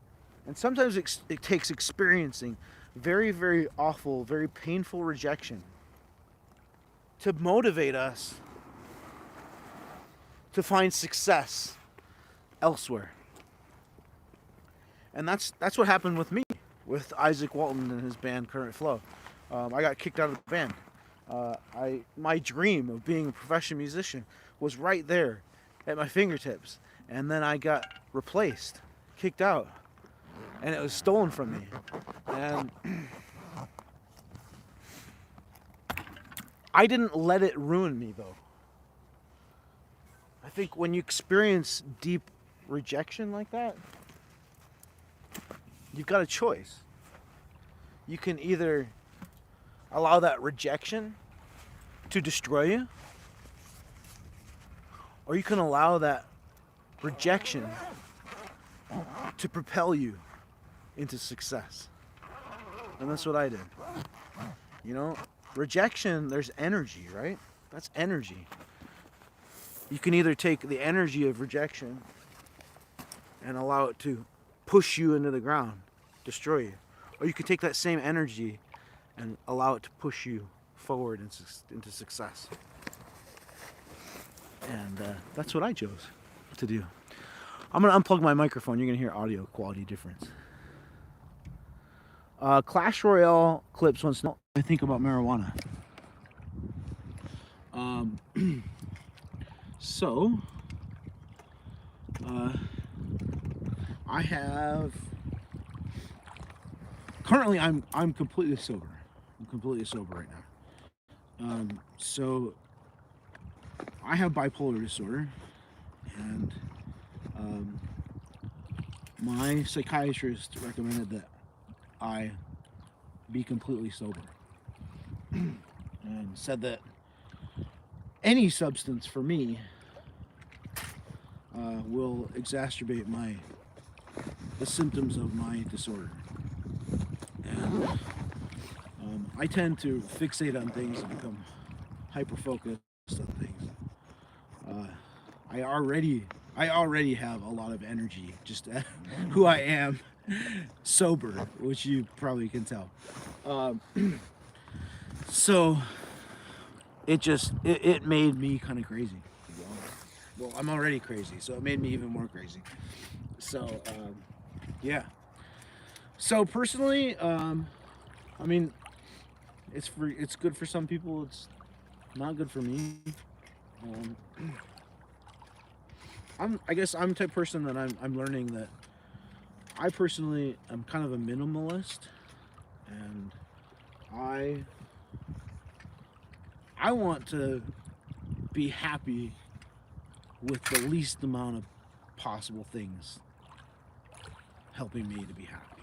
and sometimes it takes experiencing very, very awful, very painful rejection to motivate us to find success elsewhere. And that's what happened with me, with Isaac Walton and his band Current Flow. I got kicked out of the band. My dream of being a professional musician was right there at my fingertips, and then I got replaced, kicked out, and it was stolen from me. And I didn't let it ruin me, though. I think when you experience deep rejection like that, you've got a choice. You can either allow that rejection to destroy you, or you can allow that rejection to propel you into success. And that's what I did. You know, rejection, there's energy, right? That's energy. You can either take the energy of rejection and allow it to push you into the ground, destroy you. Or you can take that same energy and allow it to push you forward into success. And that's what I chose to do. I'm going to unplug my microphone. You're going to hear audio quality difference. Clash Royale clips once I think about marijuana. So, I have currently I'm completely sober. I'm completely sober right now. So I have bipolar disorder, and my psychiatrist recommended that I be completely sober, and said that any substance for me will exacerbate the symptoms of my disorder. And I tend to fixate on things and become hyper-focused on things. I already have a lot of energy, just who I am sober, which you probably can tell. So it made me kind of crazy. Well, I'm already crazy, so it made me even more crazy. So yeah. So personally, I mean, it's good for some people. It's not good for me. I guess I'm the type of person that I'm learning that I personally am kind of a minimalist, and I want to be happy with the least amount of possible things helping me to be happy.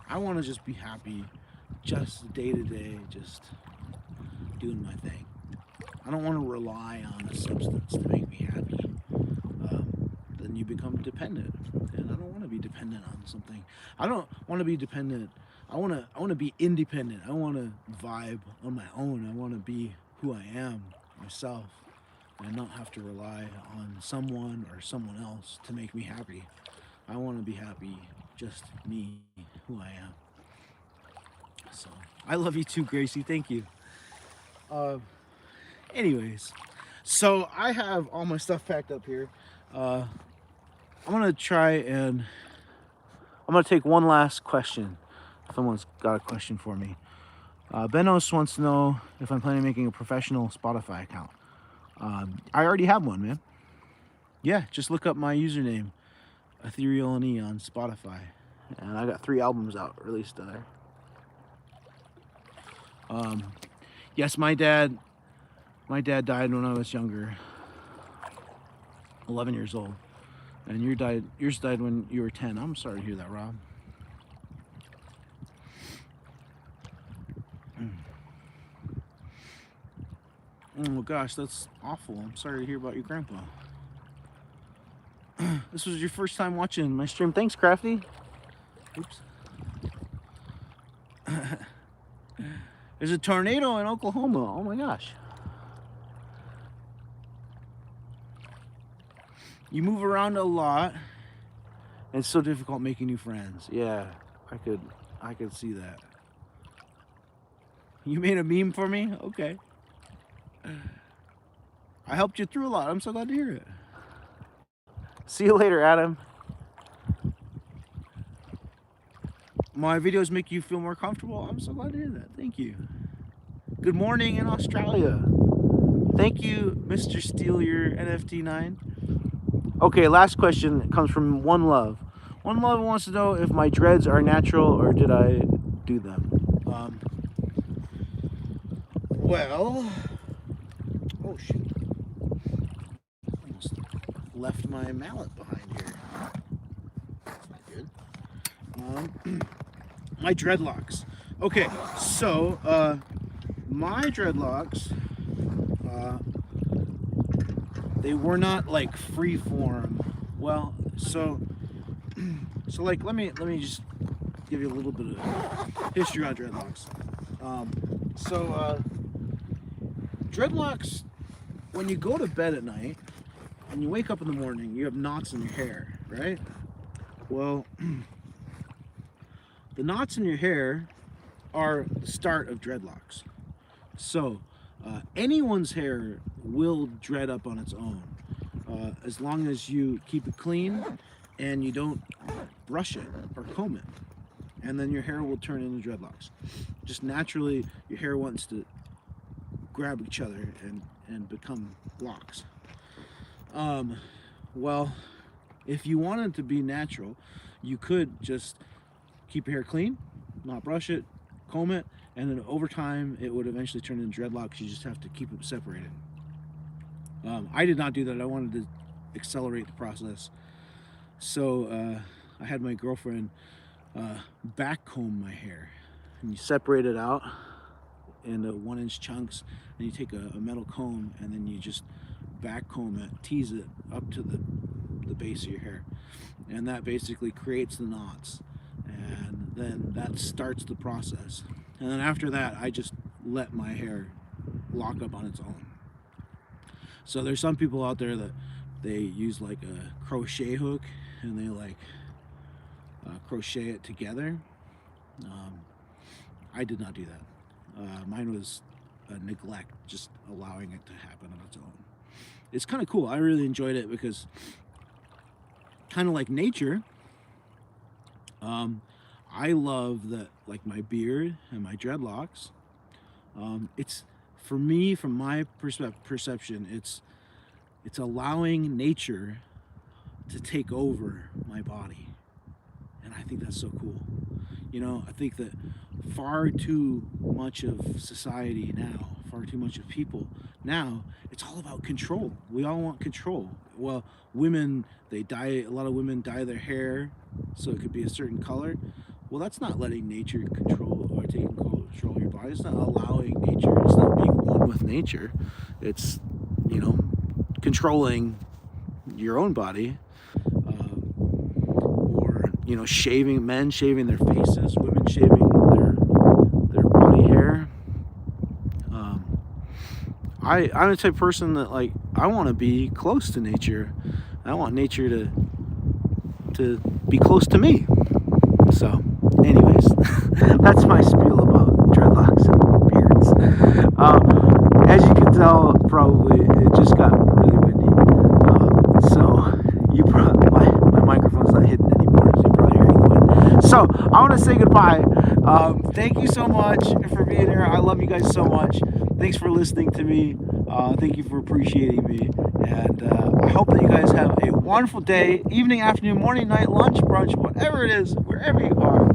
I want to just be happy, just day to day, just doing my thing. I don't want to rely on a substance to make me happy. Then you become dependent, and I don't want to be dependent on something. I don't want to be dependent. I want to be independent. I want to vibe on my own. I want to be who I am, myself, and not have to rely on someone or someone else to make me happy. I want to be happy, just me, who I am. So I love you too, Gracie. Thank you. Uh, anyways, so I have all my stuff packed up here. I'm gonna try and I'm gonna take one last question. If someone's got a question for me. Benos wants to know if I'm planning on making a professional Spotify account. I already have one, man. Yeah, just look up my username, Ethereal and E, on Spotify, and I got 3 albums out released there. Yes, my dad died when I was younger, 11 years old, and yours died when you were 10. I'm sorry to hear that, Rob. Oh gosh, that's awful. I'm sorry to hear about your grandpa. This was your first time watching my stream. Thanks, Crafty. Oops. There's a tornado in Oklahoma. Oh my gosh. You move around a lot, and it's so difficult making new friends. Yeah, I could see that. You made a meme for me? Okay. I helped you through a lot. I'm so glad to hear it. See you later, Adam. My videos make you feel more comfortable. I'm so glad to hear that. Thank you. Good morning in Australia. Thank you, Mr. Steal Your NFT 9. Okay, last question comes from One Love. One Love wants to know if my dreads are natural or did I do them. Well, oh shoot. Almost left my mallet behind here. That's not good. My dreadlocks. Okay, so my dreadlocks, they were not like free form. Well, so like let me just give you a little bit of history on dreadlocks. Dreadlocks, when you go to bed at night and you wake up in the morning, you have knots in your hair, right? Well, the knots in your hair are the start of dreadlocks. So anyone's hair will dread up on its own, as long as you keep it clean and you don't brush it or comb it, and then your hair will turn into dreadlocks. Just naturally, your hair wants to grab each other and become locks. Well, if you wanted to be natural, you could just keep your hair clean, not brush it, comb it, and then over time it would eventually turn into dreadlocks. You just have to keep it separated. I did not do that. I wanted to accelerate the process. So I had my girlfriend back comb my hair, and you separate it out into 1-inch chunks, and you take a metal comb and then you just back comb it, tease it up to the base of your hair, and that basically creates the knots, and then that starts the process. And then after that, I just let my hair lock up on its own. So there's some people out there that they use like a crochet hook and they like crochet it together. I did not do that. Mine was a neglect, just allowing it to happen on its own. It's kind of cool. I really enjoyed it because, kind of like nature, I love that, like my beard and my dreadlocks. It's, for me, from my perception, it's allowing nature to take over my body, and I think that's so cool. You know, I think that far too much of society now, far too much of people now, it's all about control. We all want control. Well, women, a lot of women dye their hair so it could be a certain color. Well, that's not letting nature control or taking control of your body. It's not allowing nature. It's not being one with nature. It's, you know, controlling your own body. You know, men shaving their faces, women shaving their body hair. I'm the type of person that, like, I want to be close to nature. I want nature to be close to me. So, anyways, that's my spiel about dreadlocks and beards. tell, probably it just got really windy. So you my microphone's not hidden anymore, so you probably hearing the wind. So I want to say goodbye. Thank you so much for being here. I love you guys so much. Thanks for listening to me. Thank you for appreciating me. And I hope that you guys have a wonderful day, evening, afternoon, morning, night, lunch, brunch, whatever it is, wherever you are.